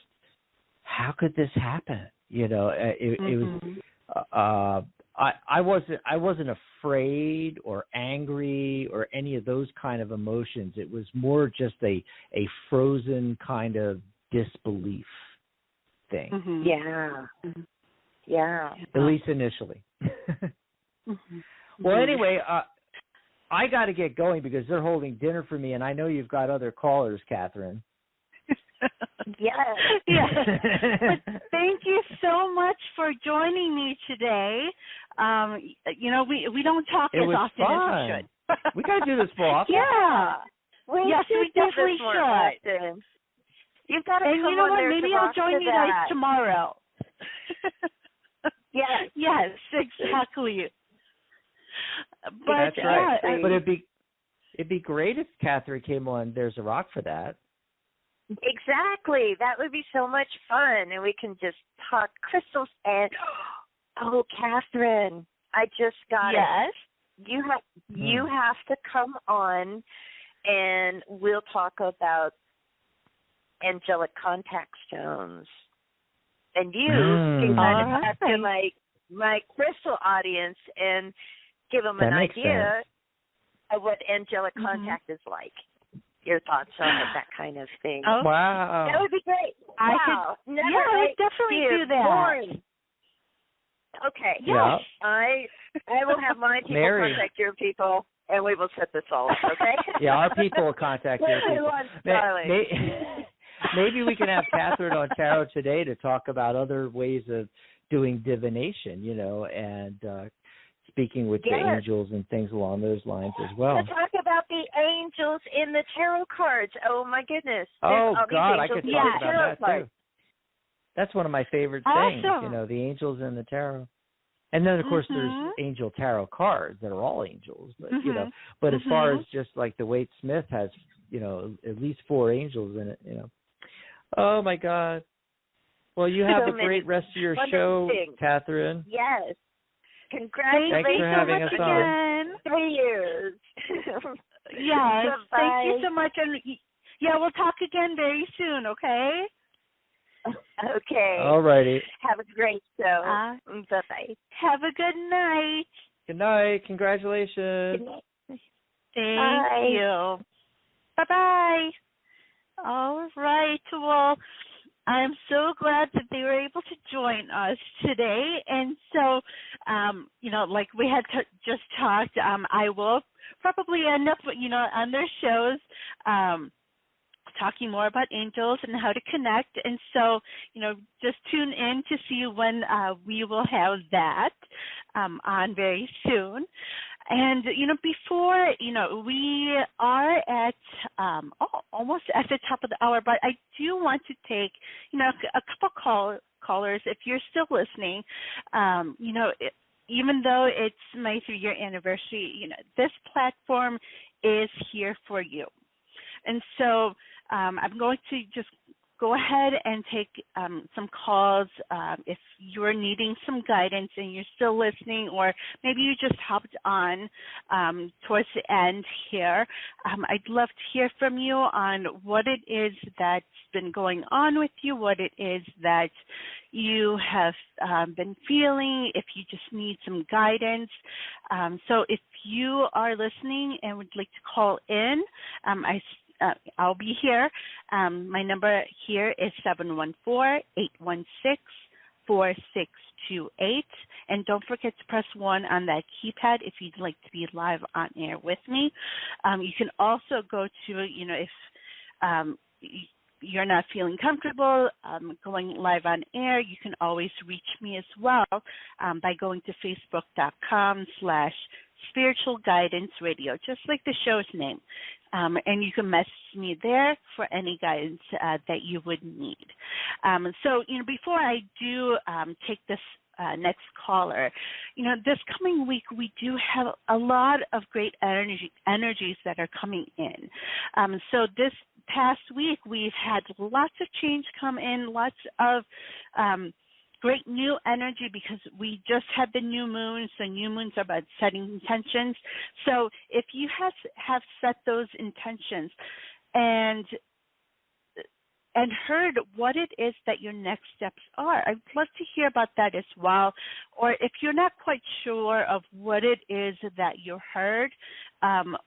how could this happen? It was. I wasn't afraid or angry or any of those kind of emotions. It was more just a frozen kind of disbelief thing. At least initially. Well, anyway, I got to get going because they're holding dinner for me, and I know you've got other callers, Catherine. Yes. Thank you so much for joining me today. We don't talk as often as we should. We got to do this more often. We definitely should. You've got to come you know on what? there. Maybe I'll join you guys tomorrow. Yes, exactly. But that's right. But it'd be great if Catherine came on There's a Rock for that. Exactly. That would be so much fun, and we can just talk crystals. And Catherine, I just got it. You have to come on, and we'll talk about angelic contact stones. And you can kind of talk to my crystal audience and give them an idea of what angelic contact is like. Your thoughts on it, that kind of thing. Oh, wow. That would be great. I would definitely do that. Boring. Okay. Yes. I will have my people contact your people, and we will set this all up, okay? Yeah, our people will contact your people. Maybe we can have Catherine on Tarot Today to talk about other ways of doing divination, and speaking with the angels and things along those lines as well. To talk about the angels in the tarot cards. Oh, my goodness. Oh, God, I could talk about that, too. That's one of my favorite things, the angels in the tarot. And then, of course, there's angel tarot cards that are all angels. But, but as far as just like the Waite Smith has, at least 4 angels in it, Oh, my God. Well, you have a great rest of your show, Catherine. Yes. Congratulations. Thanks for having us on. 3 years. Yes. Thank you so much. And we'll talk again very soon, okay? Okay. All righty. Have a great show. Bye-bye. Have a good night. Good night. Congratulations. Good night. Thank you. Bye-bye. All right. Well, I'm so glad that they were able to join us today. And so, like we had just talked, I will probably end up, on their shows, talking more about angels and how to connect. And so, just tune in to see when we will have that on very soon. And, before, we are at almost at the top of the hour, but I do want to take, a couple callers if you're still listening. even though it's my 3-year anniversary, this platform is here for you. And so I'm going to just go ahead and take some calls if you're needing some guidance and you're still listening, or maybe you just hopped on towards the end here. I'd love to hear from you on what it is that's been going on with you, what it is that you have been feeling, if you just need some guidance. So if you are listening and would like to call in, I'll be here. My number here is 714-816-4628. And don't forget to press 1 on that keypad if you'd like to be live on air with me. You can also go to, if you're not feeling comfortable going live on air, you can always reach me as well by going to facebook.com/spiritual guidance radio, just like the show's name. And you can message me there for any guidance that you would need. So, before I do take this next caller, this coming week we do have a lot of great energies that are coming in. So this past week we've had lots of change come in, lots of great new energy, because we just had the new moons. The new moons are about setting intentions. So if you have set those intentions and heard what it is that your next steps are, I'd love to hear about that as well. Or if you're not quite sure of what it is that you heard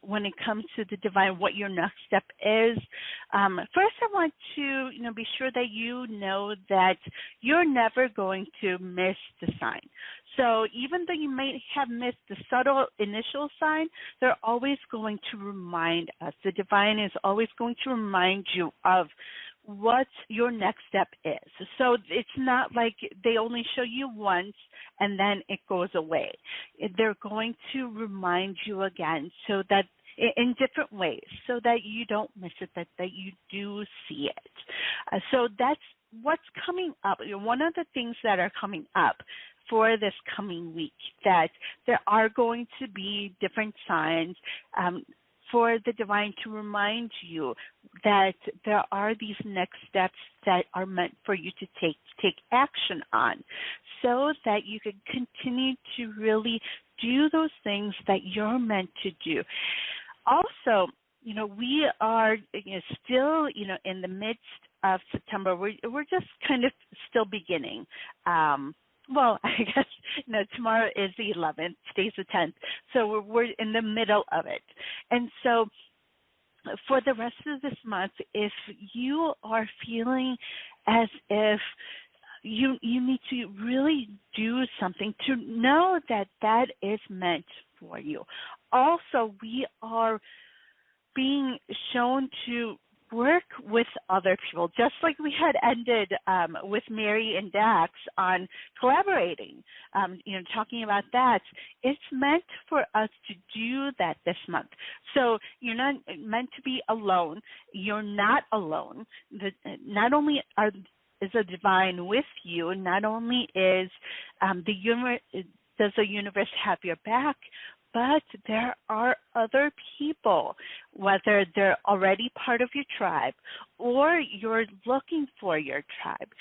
when it comes to the divine, what your next step is, first I want to be sure that you know that you're never going to miss the sign. So even though you may have missed the subtle initial sign, they're always going to remind us. The divine is always going to remind you of what your next step is. So it's not like they only show you once and then it goes away. They're going to remind you again, so that in different ways, so that you don't miss it, that you do see it. So that's what's coming up. One of the things that are coming up for this coming week, that there are going to be different signs for the divine to remind you that there are these next steps that are meant for you to take action on, so that you can continue to really do those things that you're meant to do. Also, we are still, in the midst of September. We're just kind of still beginning. Well, I guess tomorrow is the 11th, today's the 10th, so we're in the middle of it. And so for the rest of this month, if you are feeling as if you need to really do something, to know that is meant for you. Also, we are being shown to work with other people, just like we had ended with Mary and Dax on collaborating, talking about that. It's meant for us to do that this month. So you're not meant to be alone. You're not alone. Not only is the divine with you, not only is does the universe have your back, but there are other people, whether they're already part of your tribe or you're looking for your tribe.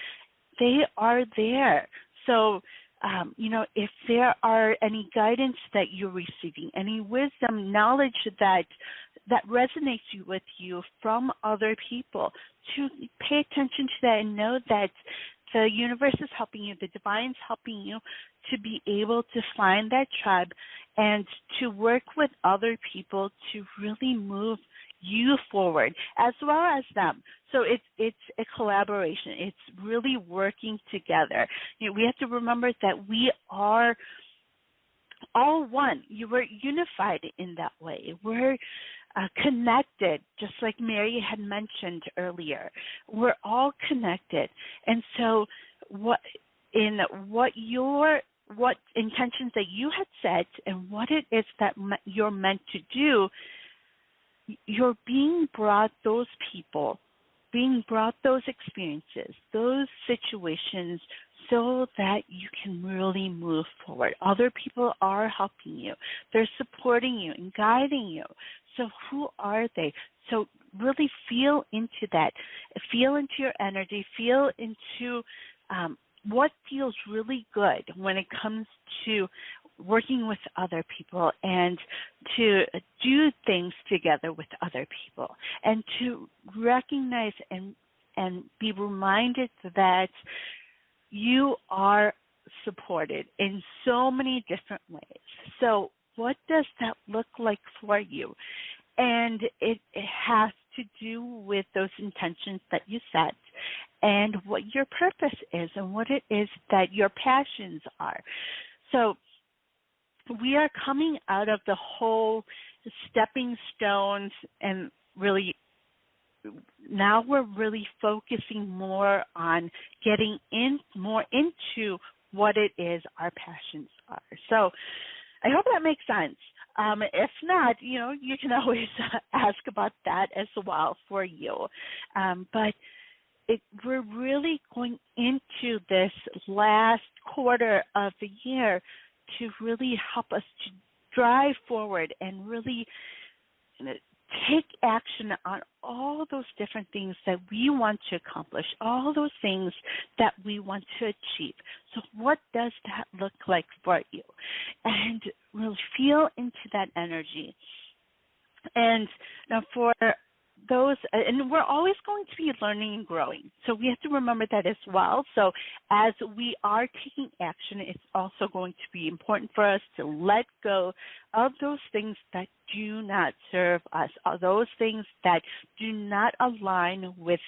They are there. So, if there are any guidance that you're receiving, any wisdom, knowledge that resonates with you from other people, to pay attention to that and know that the universe is helping you, the divine is helping you to be able to find that tribe and to work with other people to really move you forward, as well as them. So it's a collaboration. It's really working together. We have to remember that we are all one. We're unified in that way. We're connected, just like Mary had mentioned earlier. We're all connected. And so what intentions that you had set and what it is that you're meant to do, you're being brought those people, being brought those experiences, those situations, so that you can really move forward. Other people are helping you. They're supporting you and guiding you. So who are they? So really feel into that. Feel into your energy. Feel into what feels really good when it comes to working with other people and to do things together with other people, and to recognize and be reminded that you are supported in so many different ways. So what does that look like for you? And it has to do with those intentions that you set and what your purpose is and what it is that your passions are. So we are coming out of the whole stepping stones, and really now we're really focusing more on getting more into what it is our passions are. So I hope that makes sense. If not, you can always ask about that as well for you. But we're really going into this last quarter of the year to really help us to drive forward and really take action on all those different things that we want to accomplish, all those things that we want to achieve. So what does that look like for you? And we'll feel into that energy. And now for those, and we're always going to be learning and growing. So we have to remember that as well. So as we are taking action, it's also going to be important for us to let go of those things that do not serve us, those things that do not align with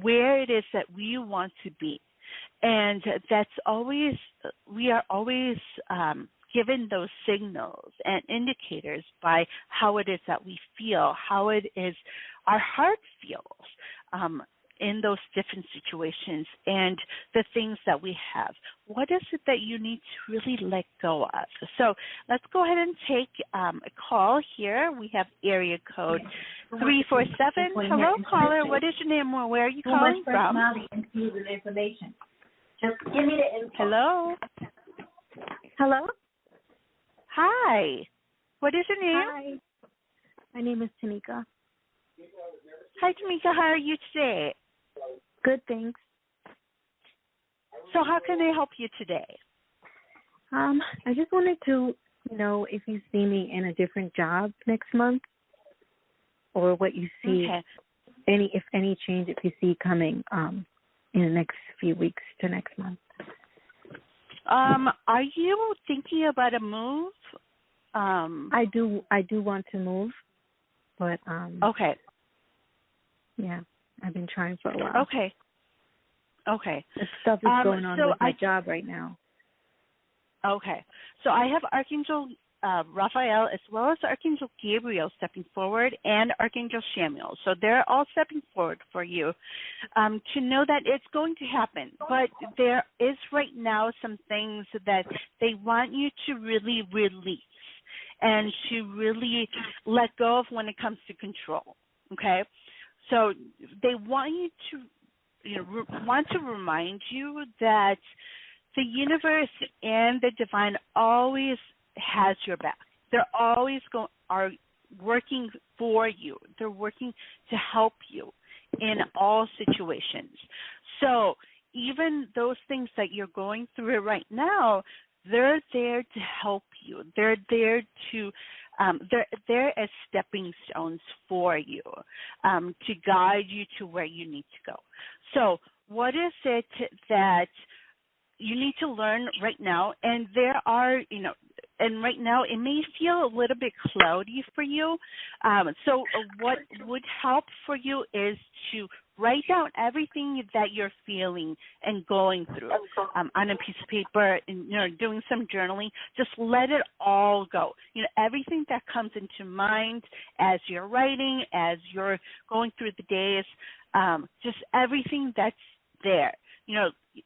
where it is that we want to be. And that's always, we are always given those signals and indicators by how it is that we feel, how it is our heart feels in those different situations, and the things that we have. What is it that you need to really let go of? So let's go ahead and take a call here. We have area code 347. Hello, caller. What is your name? Where are you calling from? Just give me the info. Hello. Hello? Hi. What is your name? Hi. My name is Tanika. Hi, Tamika. How are you today? Good, thanks. So how can I help you today? I just wanted to know if you see me in a different job next month, or what you see, if any change if you see coming in the next few weeks to next month. Are you thinking about a move? I do want to move, but okay. Yeah, I've been trying for a while. Okay. The stuff is going on with my job right now. Okay. So I have Archangel Raphael as well as Archangel Gabriel stepping forward, and Archangel Samuel. So they're all stepping forward for you to know that it's going to happen. But there is right now some things that they want you to really release and to really let go of when it comes to control. Okay? So they want you to want to remind you that the universe and the divine always has your back. They're always are working for you. They're working to help you in all situations. So even those things that you're going through right now, they're there to help you. They're there to they're as stepping stones for you to guide you to where you need to go. So what is it that you need to learn right now? And there are, and right now it may feel a little bit cloudy for you. So what would help for you is to write down everything that you're feeling and going through on a piece of paper, and doing some journaling. Just let it all go. Everything that comes into mind as you're writing, as you're going through the days, just everything that's there.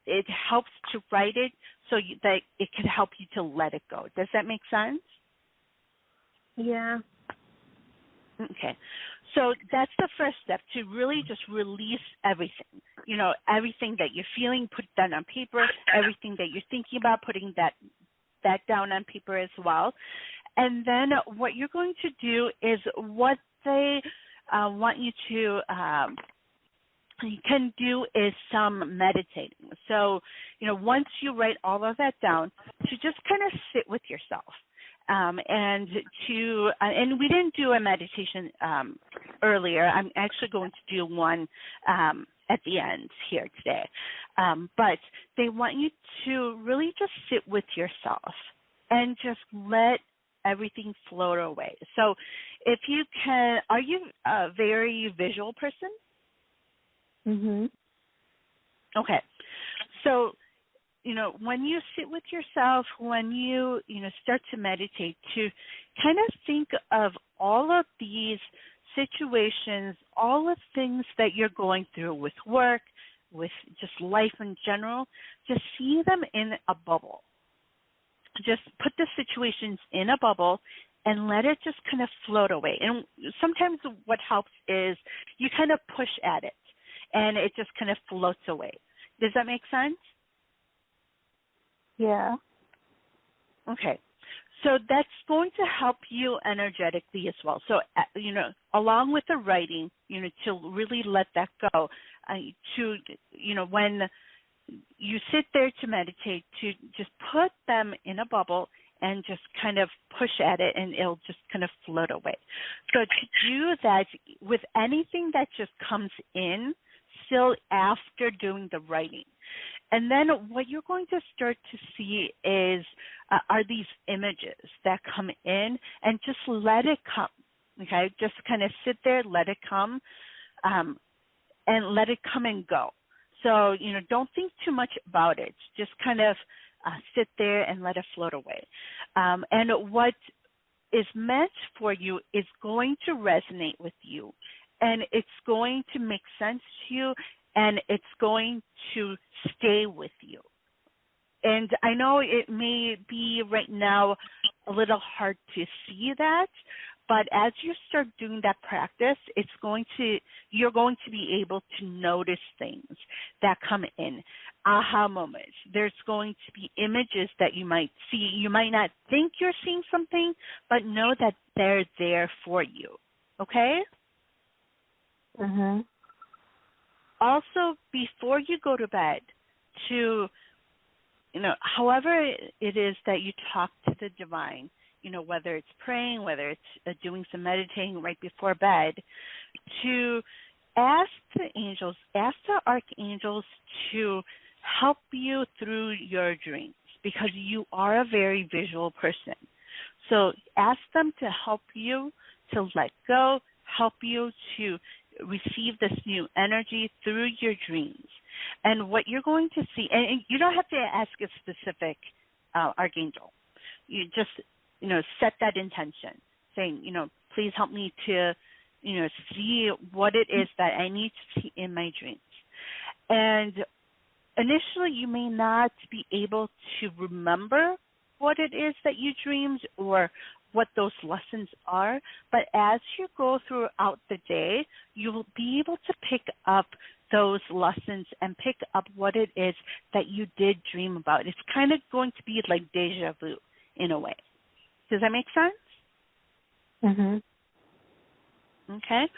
It helps to write it so that it can help you to let it go. Does that make sense? Yeah. Okay. So that's the first step, to really just release everything. Everything that you're feeling, put that on paper. Everything that you're thinking about, putting that down on paper as well. And then what you're going to do is what they want you to you can do is some meditating. So, once you write all of that down, to just kind of sit with yourself. And we didn't do a meditation earlier. I'm actually going to do one at the end here today. But they want you to really just sit with yourself and just let everything float away. So if you can, are you a very visual person? Mhm. Okay. So, when you sit with yourself, when you, start to meditate, to kind of think of all of these situations, all the things that you're going through with work, with just life in general, just see them in a bubble. Just put the situations in a bubble and let it just kind of float away. And sometimes what helps is you kind of push at it and it just kind of floats away. Does that make sense? Yeah. Okay. So that's going to help you energetically as well. So, along with the writing, to really let that go, when you sit there to meditate, to just put them in a bubble and just kind of push at it, and it'll just kind of float away. So to do that with anything that just comes in, still after doing the writing. And then what you're going to start to see is are these images that come in, and just let it come, okay? Just kind of sit there, let it come, and let it come and go. So, don't think too much about it. Just kind of sit there and let it float away. And what is meant for you is going to resonate with you, and it's going to make sense to you, and it's going to stay with you. And I know it may be right now a little hard to see that, but as you start doing that practice, you're going to be able to notice things that come in, aha moments. There's going to be images that you might see. You might not think you're seeing something, but know that they're there for you. Okay? Mhm. Also, before you go to bed, to, however it is that you talk to the divine, whether it's praying, whether it's doing some meditating right before bed, to ask the angels, ask the archangels to help you through your dreams, because you are a very visual person. So ask them to help you to let go, help you to receive this new energy through your dreams. And what you're going to see, and you don't have to ask a specific archangel. You just, set that intention, saying, please help me to, see what it is that I need to see in my dreams. And initially, you may not be able to remember what it is that you dreamed or what those lessons are, but as you go throughout the day, you will be able to pick up those lessons and pick up what it is that you did dream about. It's kind of going to be like deja vu in a way. Does that make sense? Mhm. Okay.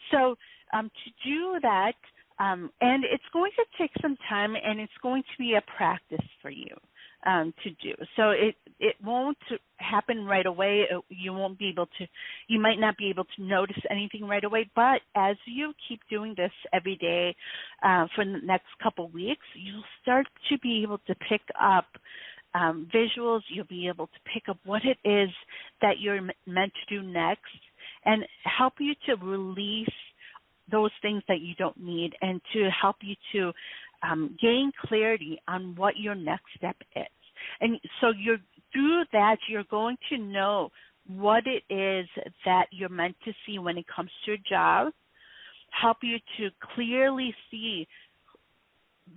So to do that, and it's going to take some time, and it's going to be a practice for you to do. So it won't happen right away. You might not be able to notice anything right away, but as you keep doing this every day for the next couple weeks, you'll start to be able to pick up visuals. You'll be able to pick up what it is that you're meant to do next, and help you to release those things that you don't need, and to help you to gain clarity on what your next step is. And so through that, you're going to know what it is that you're meant to see when it comes to a job, help you to clearly see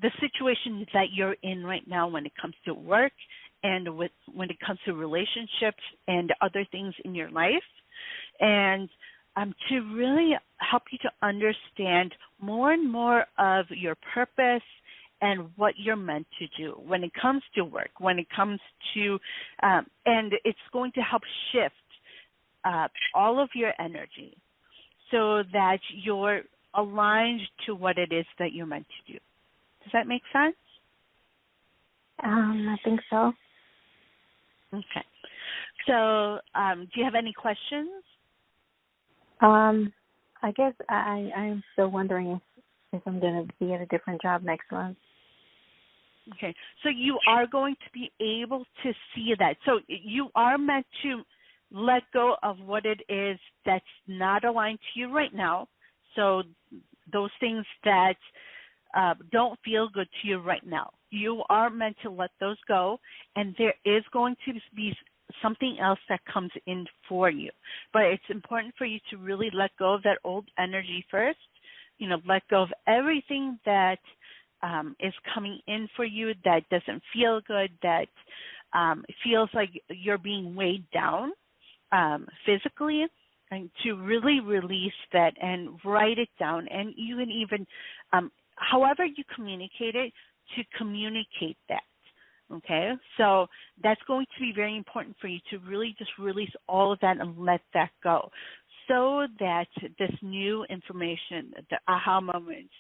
the situation that you're in right now when it comes to work, and when it comes to relationships and other things in your life. And to really help you to understand more and more of your purpose and what you're meant to do when it comes to work, when it comes to, and it's going to help shift all of your energy so that you're aligned to what it is that you're meant to do. Does that make sense? I think so. Okay. So, do you have any questions? I guess I'm still wondering if I'm going to be at a different job next month. Okay. So you are going to be able to see that. So you are meant to let go of what it is that's not aligned to you right now. So those things that don't feel good to you right now. You are meant to let those go, and there is going to be something else that comes in for you. But it's important for you to really let go of that old energy first. Let go of everything that is coming in for you that doesn't feel good, that feels like you're being weighed down physically, and to really release that and write it down. And you can even, however you communicate it, to communicate that. Okay, so that's going to be very important for you to really just release all of that and let that go, so that this new information, the aha moments,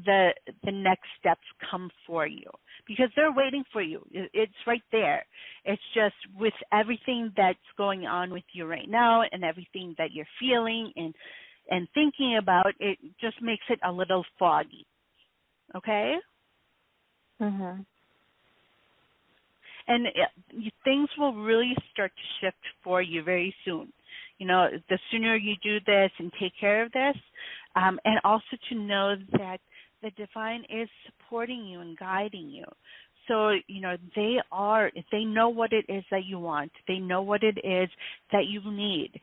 the next steps come for you, because they're waiting for you. It's right there. It's just with everything that's going on with you right now and everything that you're feeling and thinking about, it just makes it a little foggy. Okay? Mhm. And things will really start to shift for you very soon. The sooner you do this and take care of this, and also to know that the divine is supporting you and guiding you. So, they know what it is that you want. They know what it is that you need.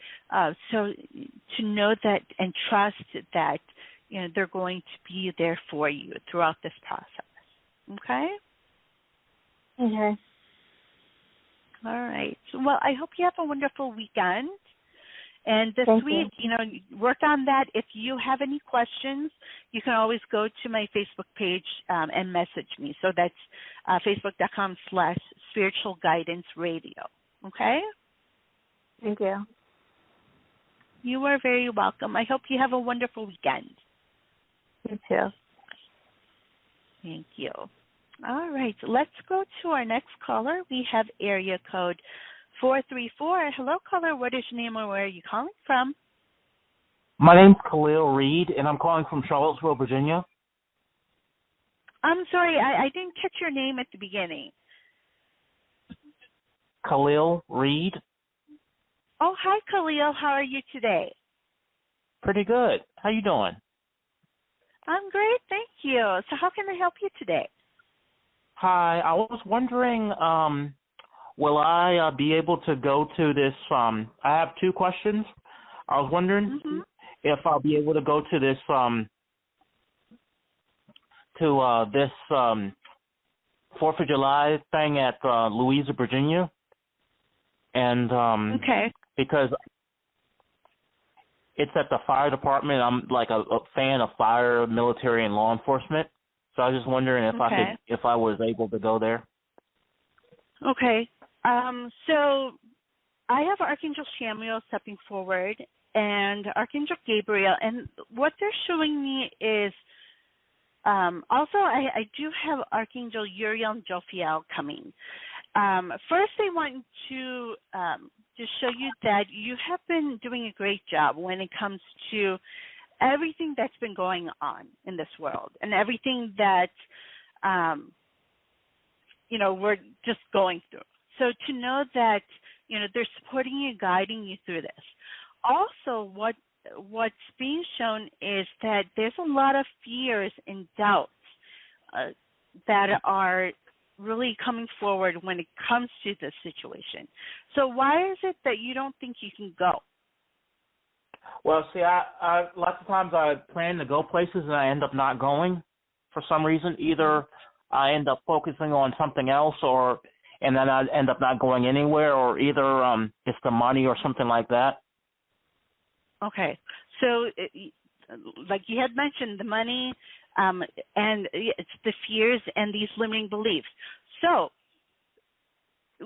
So to know that and trust that, they're going to be there for you throughout this process. Okay? Okay. All right. Well, I hope you have a wonderful weekend. And this week, work on that. If you have any questions, you can always go to my Facebook page and message me. So that's facebook.com/Spiritual Guidance Radio. Okay? Thank you. You are very welcome. I hope you have a wonderful weekend. You too. Thank you. All right. Let's go to our next caller. We have area code 434. Hello, caller. What is your name or where are you calling from? My name's Khalil Reed, and I'm calling from Charlottesville, Virginia. I'm sorry, I didn't catch your name at the beginning. Khalil Reed. Oh, hi, Khalil. How are you today? Pretty good. How you doing? I'm great, thank you. So how can I help you today? Hi. I was wondering, will I be able to go to this? I have two questions. I was wondering if I'll be able to go to this this 4th of July thing at Louisa, Virginia, and because it's at the fire department. I'm like a fan of fire, military, and law enforcement. So I was just wondering if I was able to go there. Okay. So I have Archangel Samuel stepping forward and Archangel Gabriel, and what they're showing me is also I do have Archangel Uriel and Jophiel coming. First, they want to show you that you have been doing a great job when it comes to everything that's been going on in this world and everything that, we're just going through. So to know that, they're supporting you, guiding you through this. Also, what's being shown is that there's a lot of fears and doubts that are really coming forward when it comes to this situation. So why is it that you don't think you can go? Well, see, I lots of times I plan to go places and I end up not going for some reason. Either I end up focusing on something else, and then I end up not going anywhere, or either it's the money or something like that. Okay. So, like you had mentioned, the money and it's the fears and these limiting beliefs. So,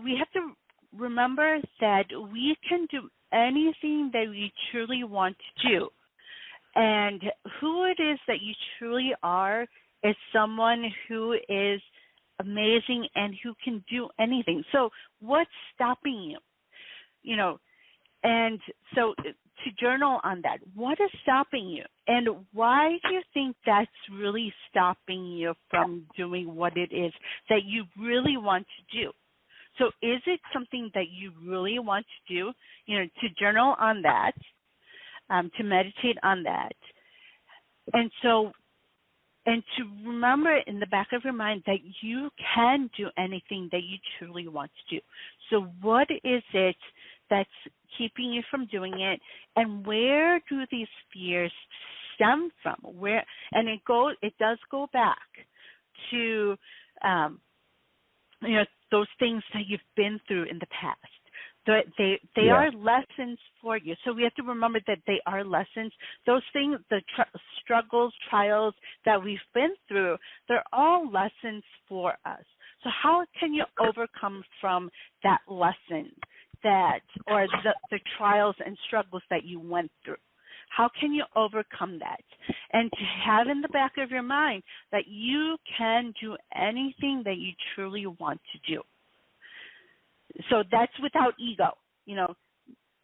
we have to remember that we can do anything that we truly want to do. And who it is that you truly are is someone who is amazing and who can do anything. So what's stopping you? You know, and so to journal on that, what is stopping you? And why do you think that's really stopping you from doing what it is that you really want to do? So is it something that you really want to do? You know, to journal on that, to meditate on that. And so, and to remember in the back of your mind that you can do anything that you truly want to do. So what is it that's keeping you from doing it, and where do these fears stem from? Where, and it does go back to you know, those things that you've been through in the past. They are lessons for you. So we have to remember that they are lessons. Those things, the struggles, trials that we've been through, they're all lessons for us. So how can you overcome from that lesson or the trials and struggles that you went through? How can you overcome that? And to have in the back of your mind that you can do anything that you truly want to do. So that's without ego, you know,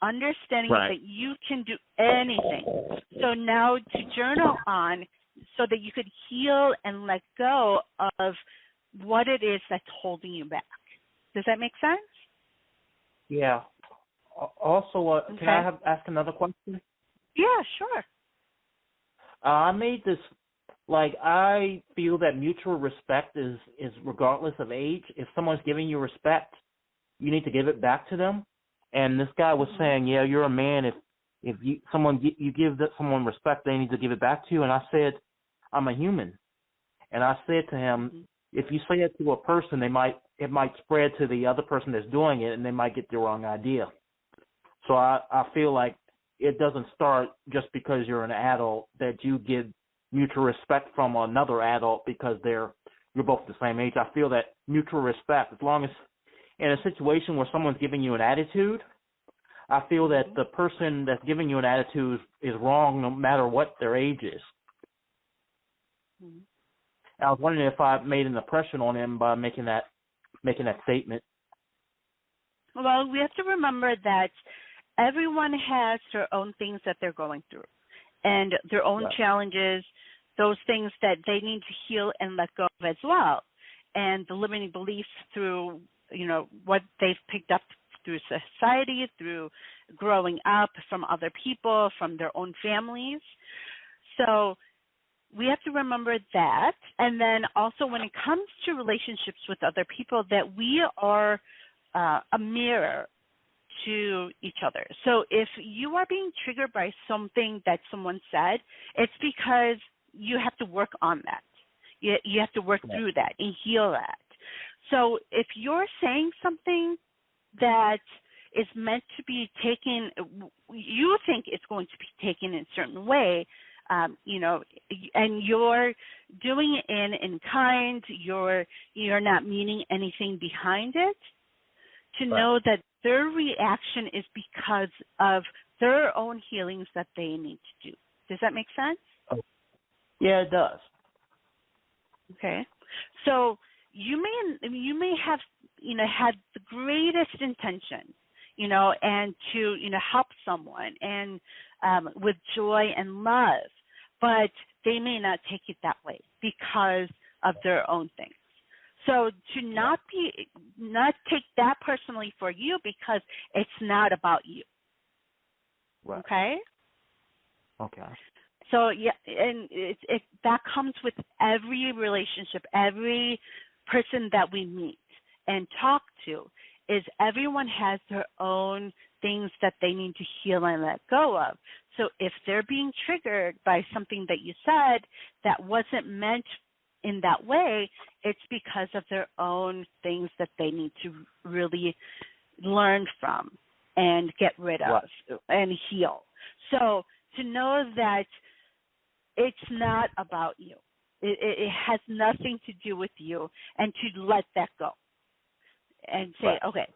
understanding that you can do anything. So now to journal on so that you could heal and let go of what it is that's holding you back. Does that make sense? Yeah. Also, can I ask another question? Yeah, sure. I made this, like, I feel that mutual respect is regardless of age. If someone's giving you respect, you need to give it back to them. And this guy was saying, yeah, you're a man. If you give someone respect, they need to give it back to you. And I said, I'm a human. And I said to him, if you say it to a person, it might spread to the other person that's doing it, and they might get the wrong idea. So I feel like it doesn't start just because you're an adult that you give mutual respect from another adult because you're both the same age. I feel that mutual respect, as long as in a situation where someone's giving you an attitude, I feel that the person that's giving you an attitude is wrong no matter what their age is. I was wondering if I made an impression on him by making that statement. Well, we have to remember that everyone has their own things that they're going through and their own challenges, those things that they need to heal and let go of as well. And the limiting beliefs through, you know, what they've picked up through society, through growing up, from other people, from their own families. So we have to remember that. And then also when it comes to relationships with other people, that we are a mirror to each other. So if you are being triggered by something that someone said, it's because you have to work on that. You have to work through that and heal that. So if you're saying something that is meant to be taken, you think it's going to be taken in a certain way, you know, and you're doing it in kind, you're not meaning anything behind it, to know that their reaction is because of their own healings that they need to do. Does that make sense? Oh. Yeah, it does. Okay. So you may have, you know, had the greatest intention, you know, and to, you know, help someone and with joy and love, but they may not take it that way because of their own things. So to not take that personally for you because it's not about you. Right. Okay? Okay. So yeah, and that comes with every relationship, every person that we meet and talk to, is everyone has their own things that they need to heal and let go of. So if they're being triggered by something that you said that wasn't meant in that way, it's because of their own things that they need to really learn from and get rid of and heal. So to know that it's not about you, it has nothing to do with you, and to let that go and say, Right. okay,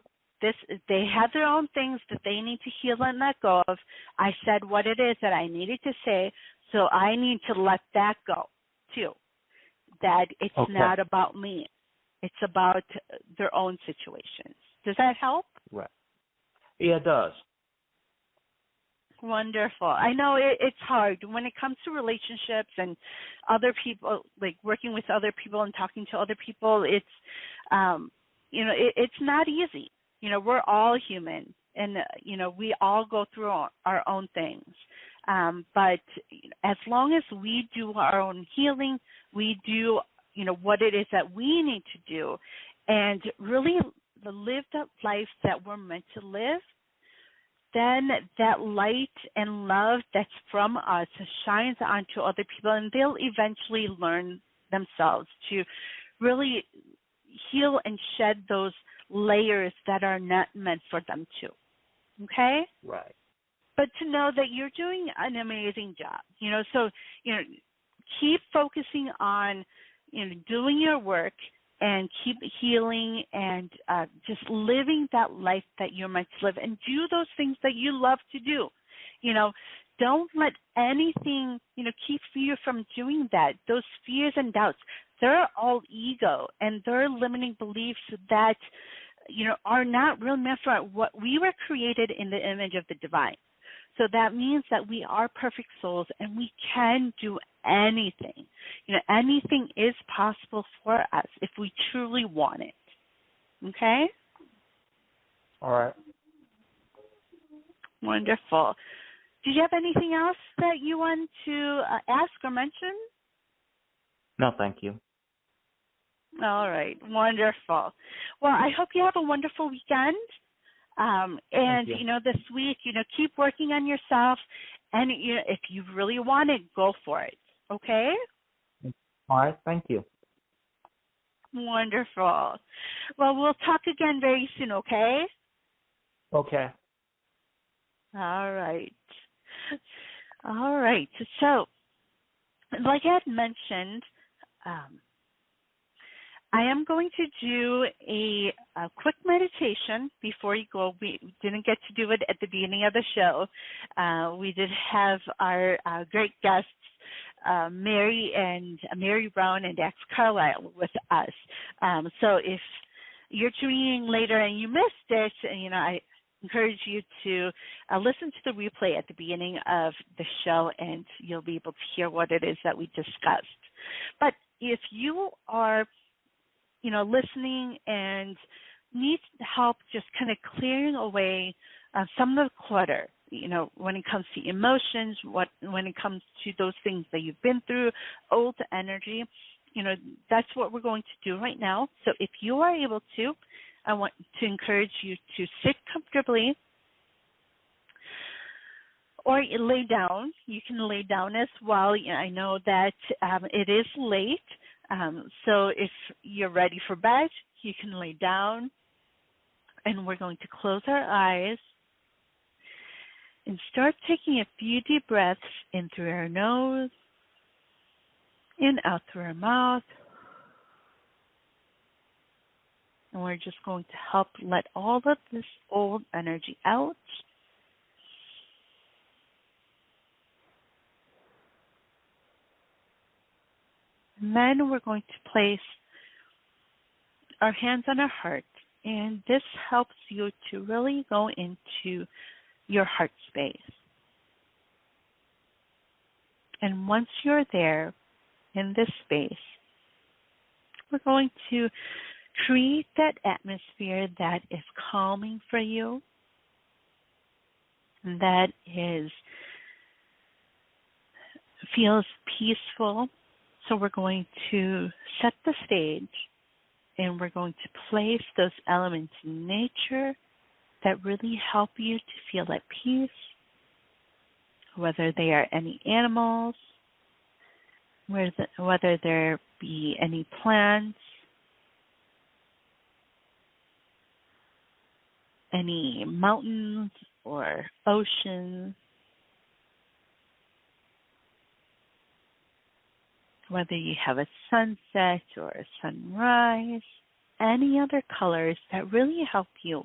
they have their own things that they need to heal and let go of. I said what it is that I needed to say, so I need to let that go too. That it's not about me. It's about their own situations. Does that help? Right. Yeah, it does. Wonderful. I know it's hard when it comes to relationships and other people, like working with other people and talking to other people. It's, it's not easy. We're all human, and we all go through our own things. But as long as we do our own healing, we do, what it is that we need to do, and really live the life that we're meant to live, then that light and love that's from us shines onto other people, and they'll eventually learn themselves to really heal and shed those layers that are not meant for them to. Okay? Right. But to know that you're doing an amazing job, so, keep focusing on, doing your work, and keep healing and just living that life that you're meant to live, and do those things that you love to do. Don't let anything, keep you from doing that. Those fears and doubts, they're all ego, and they're limiting beliefs that, are not really meant for what we were created in the image of the divine. So that means that we are perfect souls, and we can do anything. Anything is possible for us if we truly want it. Okay? All right. Wonderful. Did you have anything else that you want to ask or mention? No, thank you. All right. Wonderful. Well, I hope you have a wonderful weekend. And, this week, keep working on yourself. And, if you really want it, go for it. Okay? All right. Thank you. Wonderful. Well, we'll talk again very soon, okay? Okay. All right. All right. So, like I had mentioned, I am going to do a quick meditation before you go. We didn't get to do it at the beginning of the show. We did have our great guests, Mary Brown and Dax Carlisle with us. So if you're tuning in later and you missed it, I encourage you to listen to the replay at the beginning of the show, and you'll be able to hear what it is that we discussed. But if you are listening and need help just kind of clearing away some of the clutter, when it comes to emotions, when it comes to those things that you've been through, old energy, that's what we're going to do right now. So if you are able to, I want to encourage you to sit comfortably or lay down. You can lay down as well. I know that it is late. So if you're ready for bed, you can lay down, and we're going to close our eyes and start taking a few deep breaths in through our nose and out through our mouth. And we're just going to help let all of this old energy out. And then we're going to place our hands on our heart, and this helps you to really go into your heart space. And once you're there in this space, we're going to create that atmosphere that is calming for you, that feels peaceful. So we're going to set the stage, and we're going to place those elements in nature that really help you to feel at peace, whether they are any animals, whether there be any plants, any mountains or oceans, whether you have a sunset or a sunrise, any other colors that really help you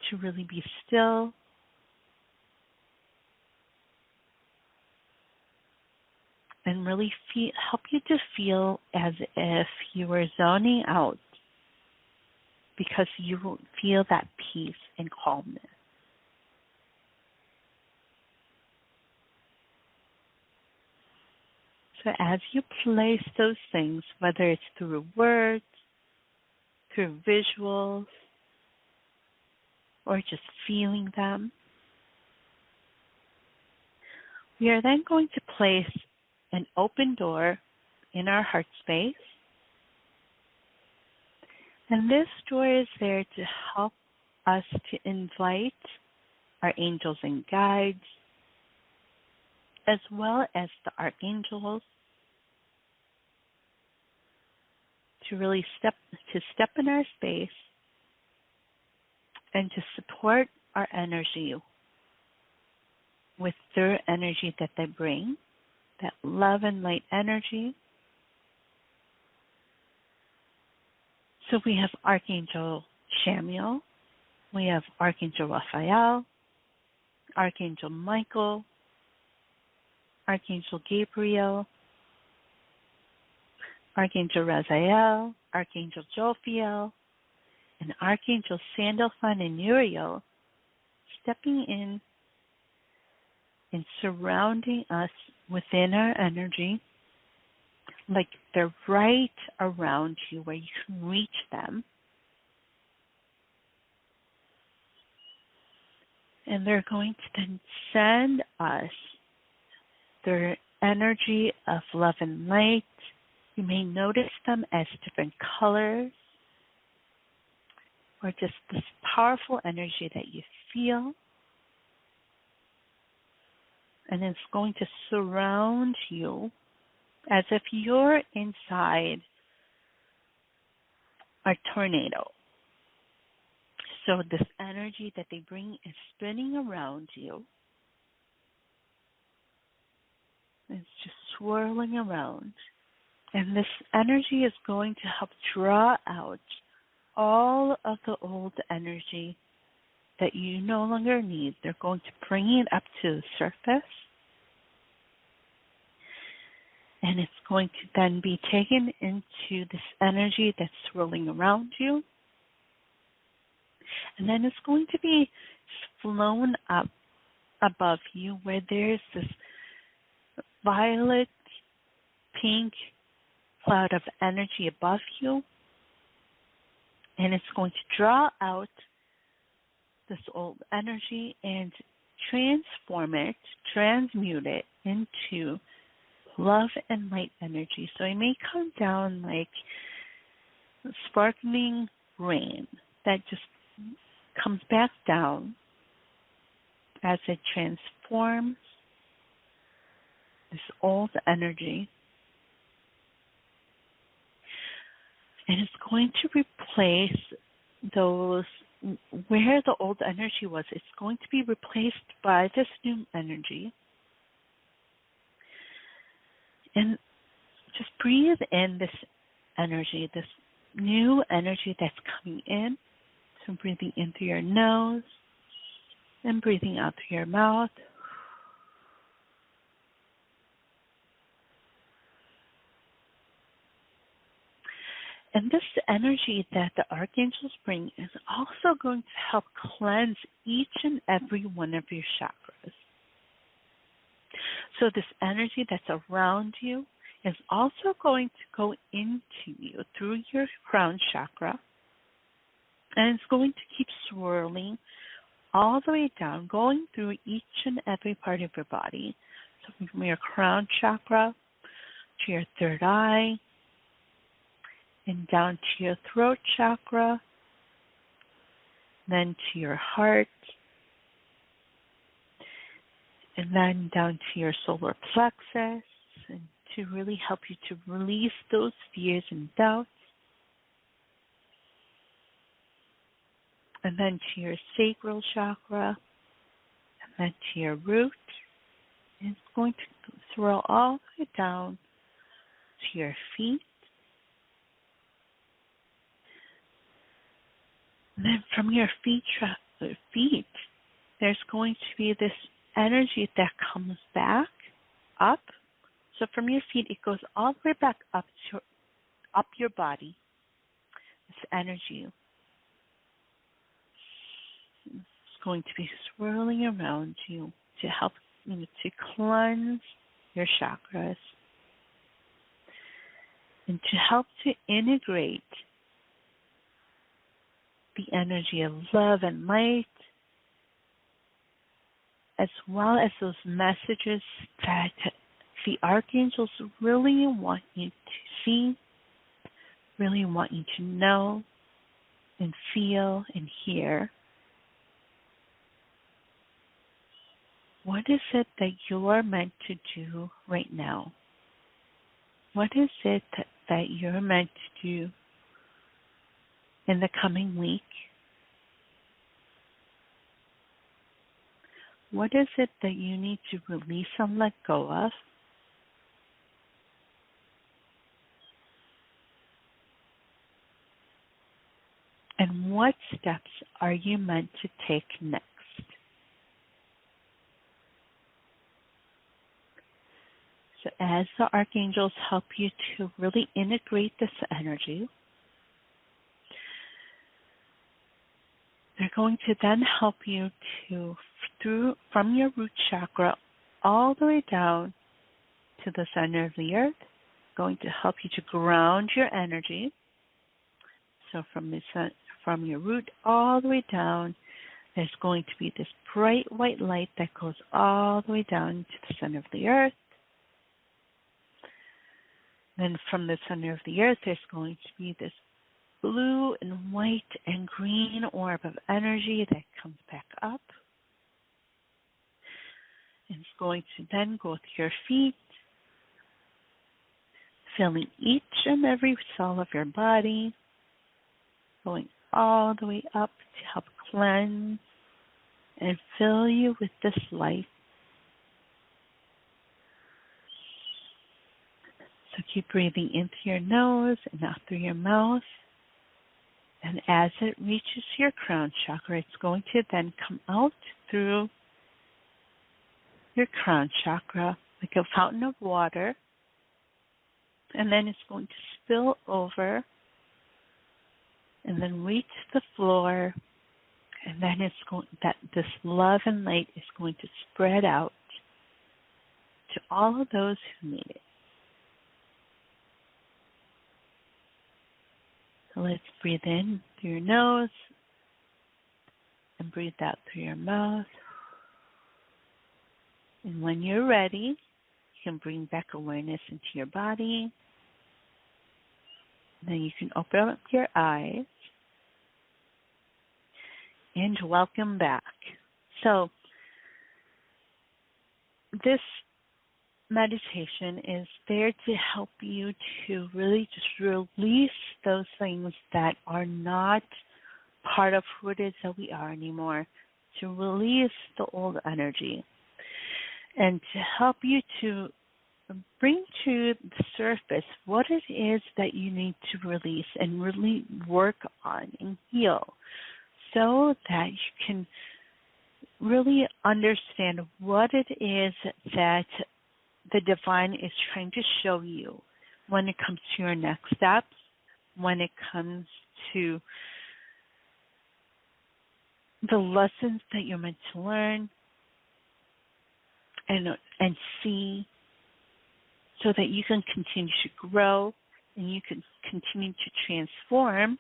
to really be still and really help you to feel as if you were zoning out because you feel that peace and calmness. So as you place those things, whether it's through words, through visuals, or just feeling them, we are then going to place an open door in our heart space. And this door is there to help us to invite our angels and guides, as well as the archangels, to really step in our space and to support our energy with their energy that they bring, that love and light energy. So we have Archangel Chamuel, we have Archangel Raphael, Archangel Michael, Archangel Gabriel, Archangel Raziel, Archangel Jophiel, and Archangel Sandalphon and Uriel stepping in and surrounding us within our energy, like they're right around you where you can reach them. And they're going to then send us their energy of love and light. You may notice them as different colors or just this powerful energy that you feel. And it's going to surround you as if you're inside a tornado. So this energy that they bring is spinning around you. It's just swirling around. And this energy is going to help draw out all of the old energy that you no longer need. They're going to bring it up to the surface. And it's going to then be taken into this energy that's swirling around you. And then it's going to be flown up above you where there's this violet, pink cloud of energy above you. And it's going to draw out this old energy and transform it, transmute it into love and light energy. So it may come down like sparkling rain that just comes back down as it transforms this old energy. And it's going to replace those, where the old energy was, it's going to be replaced by this new energy. And just breathe in this energy, this new energy that's coming in. So breathing in through your nose and breathing out through your mouth. And this energy that the archangels bring is also going to help cleanse each and every one of your chakras. So this energy that's around you is also going to go into you through your crown chakra. And it's going to keep swirling all the way down, going through each and every part of your body. So from your crown chakra to your third eye, and down to your throat chakra, then to your heart, and then down to your solar plexus, and to really help you to release those fears and doubts. And then to your sacral chakra, and then to your root. And it's going to swirl all the way down to your feet. And then from your feet, there's going to be this energy that comes back up. So from your feet, it goes all the way back up your body. This energy is going to be swirling around you to help to cleanse your chakras and to help to integrate the energy of love and light, as well as those messages that the archangels really want you to see, really want you to know and feel and hear. What is it that you are meant to do right now? What is it that you're meant to do in the coming week? What is it that you need to release and let go of? And what steps are you meant to take next? So as the archangels help you to really integrate this energy, they're going to then help you from your root chakra all the way down to the center of the earth, going to help you to ground your energy. So from your root all the way down, there's going to be this bright white light that goes all the way down to the center of the earth. Then from the center of the earth, there's going to be this blue and white and green orb of energy that comes back up. And it's going to then go to your feet, filling each and every cell of your body, going all the way up to help cleanse and fill you with this light. So keep breathing into your nose and out through your mouth. And as it reaches your crown chakra, it's going to then come out through your crown chakra like a fountain of water. And then it's going to spill over and then reach the floor. And then this love and light is going to spread out to all of those who need it. So let's breathe in through your nose and breathe out through your mouth. And when you're ready, you can bring back awareness into your body. And then you can open up your eyes. And welcome back. So this meditation is there to help you to really just release those things that are not part of who it is that we are anymore, to release the old energy, and to help you to bring to the surface what it is that you need to release and really work on and heal, so that you can really understand what it is that the divine is trying to show you when it comes to your next steps, when it comes to the lessons that you're meant to learn and see, so that you can continue to grow and you can continue to transform.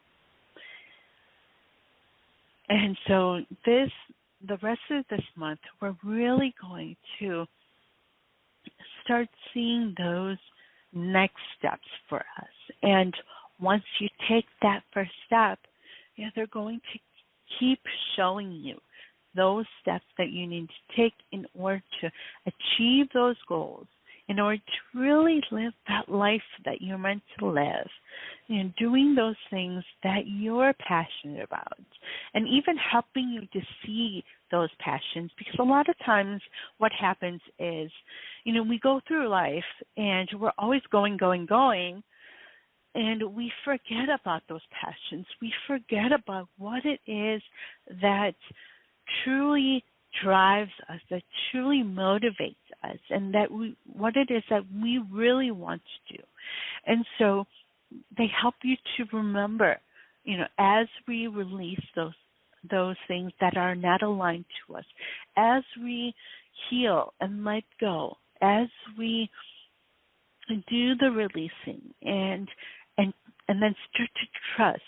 And so the rest of this month, we're really going to start seeing those next steps for us. And once you take that first step, they're going to keep showing you those steps that you need to take in order to achieve those goals in order to really live that life that you're meant to live, and doing those things that you're passionate about, and even helping you to see those passions. Because a lot of times what happens is, we go through life and we're always going, and we forget about those passions. We forget about what it is that truly drives us, that truly motivates us, and what it is that we really want to do. And so they help you to remember, as we release those things that are not aligned to us, as we heal and let go, as we do the releasing and then start to trust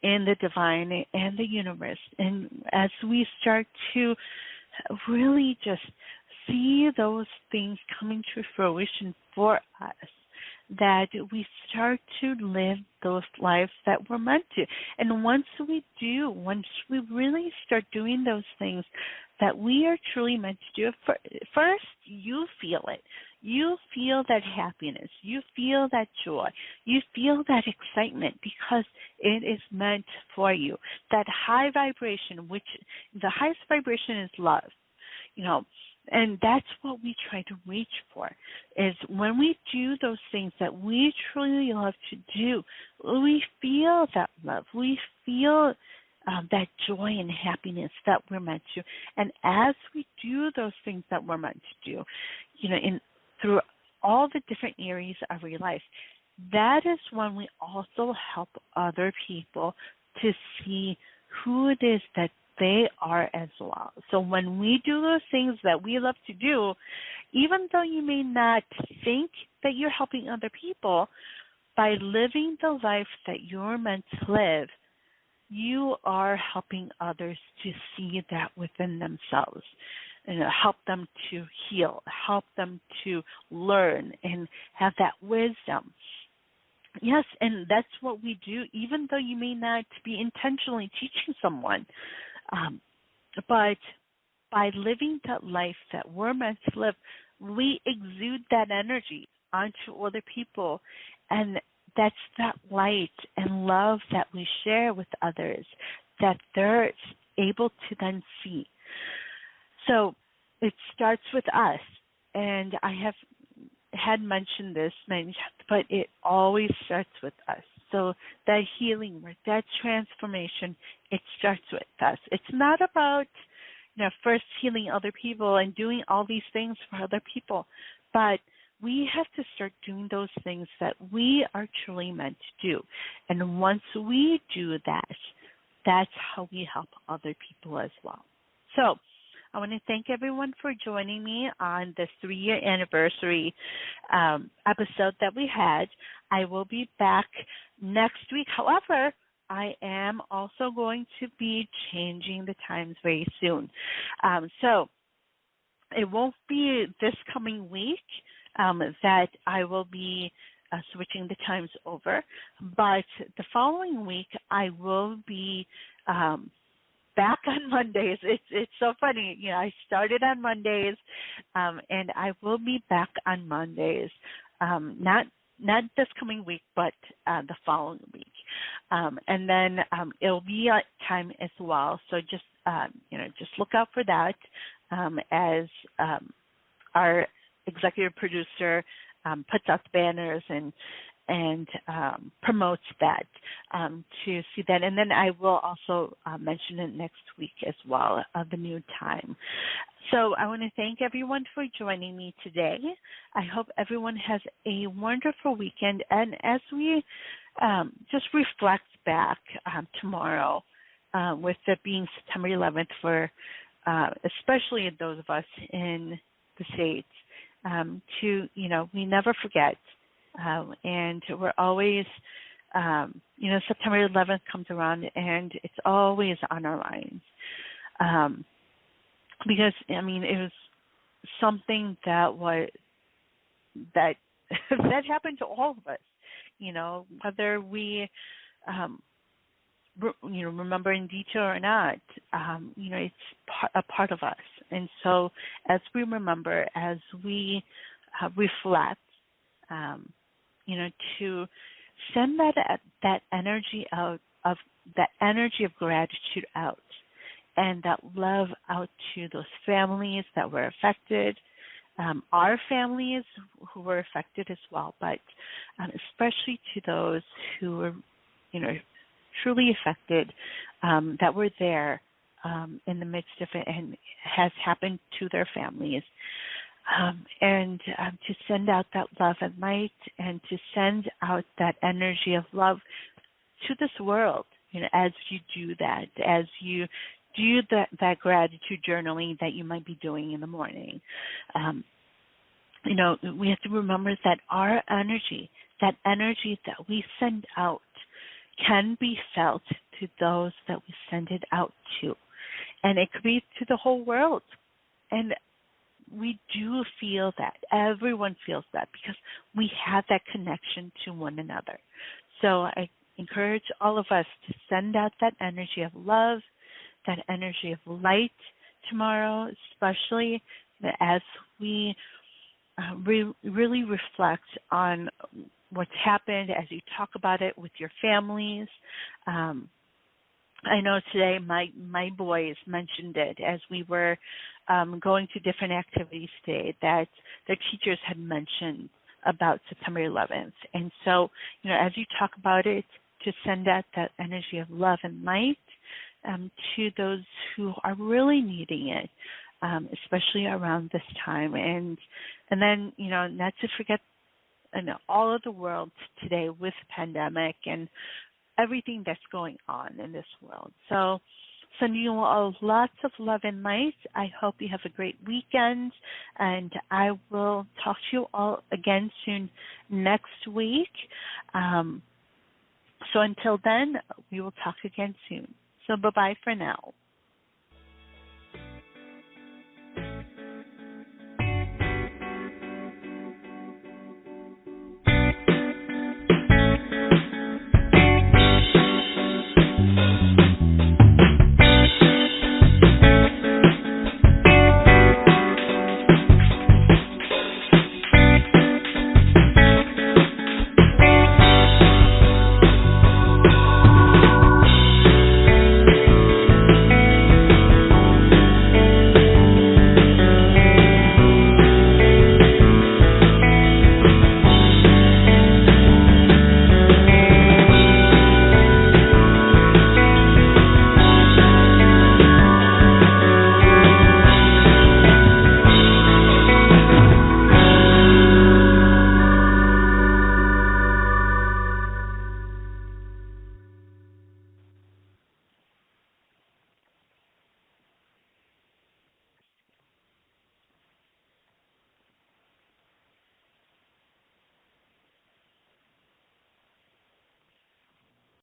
in the divine and the universe, and as we start to really just see those things coming to fruition for us, that we start to live those lives that we're meant to. And once we really start doing those things that we are truly meant to do, first you feel it. You feel that happiness. You feel that joy. You feel that excitement because it is meant for you. That high vibration, which the highest vibration is love, and that's what we try to reach for, is when we do those things that we truly love to do, we feel that love. We feel that joy and happiness that we're meant to. And as we do those things that we're meant to do, through all the different areas of your life, that is when we also help other people to see who it is that they are as well. So when we do those things that we love to do, even though you may not think that you're helping other people, by living the life that you're meant to live, you are helping others to see that within themselves, and help them to heal, help them to learn and have that wisdom. Yes, and that's what we do, even though you may not be intentionally teaching someone. But by living that life that we're meant to live, we exude that energy onto other people, and that's that light and love that we share with others that they're able to then see. So it starts with us, and I have had mentioned this many times, but it always starts with us. So that healing work, that transformation, it starts with us. It's not about, first healing other people and doing all these things for other people, but we have to start doing those things that we are truly meant to do. And once we do that, that's how we help other people as well. So I want to thank everyone for joining me on this 3-year anniversary episode that we had. I will be back next week. However, I am also going to be changing the times very soon. So it won't be this coming week that I will be switching the times over, but the following week I will be back on Mondays. It's so funny. I started on Mondays, and I will be back on Mondays. Not this coming week, but the following week. And then it'll be at time as well. So just look out for that as our executive producer puts out the banners and promotes that to see that. And then I will also mention it next week as well, the new time. So I want to thank everyone for joining me today. I hope everyone has a wonderful weekend. And as we just reflect back tomorrow, with it being September 11th for especially those of us in the States, we never forget. And we're always, September 11th comes around and it's always on our minds. Because, it was something that that happened to all of us, whether we, remember in detail or not, it's a part of us. And so as we remember, as we reflect, to send that energy out of that energy of gratitude out, and that love out to those families that were affected, our families who were affected as well, but especially to those who were, truly affected, that were there in the midst of it and has happened to their families. And to send out that love and light, and to send out that energy of love to this world, as you do that, as you do that gratitude journaling that you might be doing in the morning. We have to remember that our energy, that energy that we send out, can be felt to those that we send it out to. And it could be to the whole world. And we do feel that. Everyone feels that because we have that connection to one another. So I encourage all of us to send out that energy of love, that energy of light tomorrow, especially as we really reflect on what's happened, as you talk about it with your families. I know today my boys mentioned it as we were going to different activities today, that their teachers had mentioned about September 11th. And so, as you talk about it, to send out that energy of love and light to those who are really needing it, especially around this time. And then, not to forget all of the world today with the pandemic and everything that's going on in this world. So sending you all lots of love and light. I hope you have a great weekend, and I will talk to you all again soon next week. So until then, we will talk again soon. So bye-bye for now.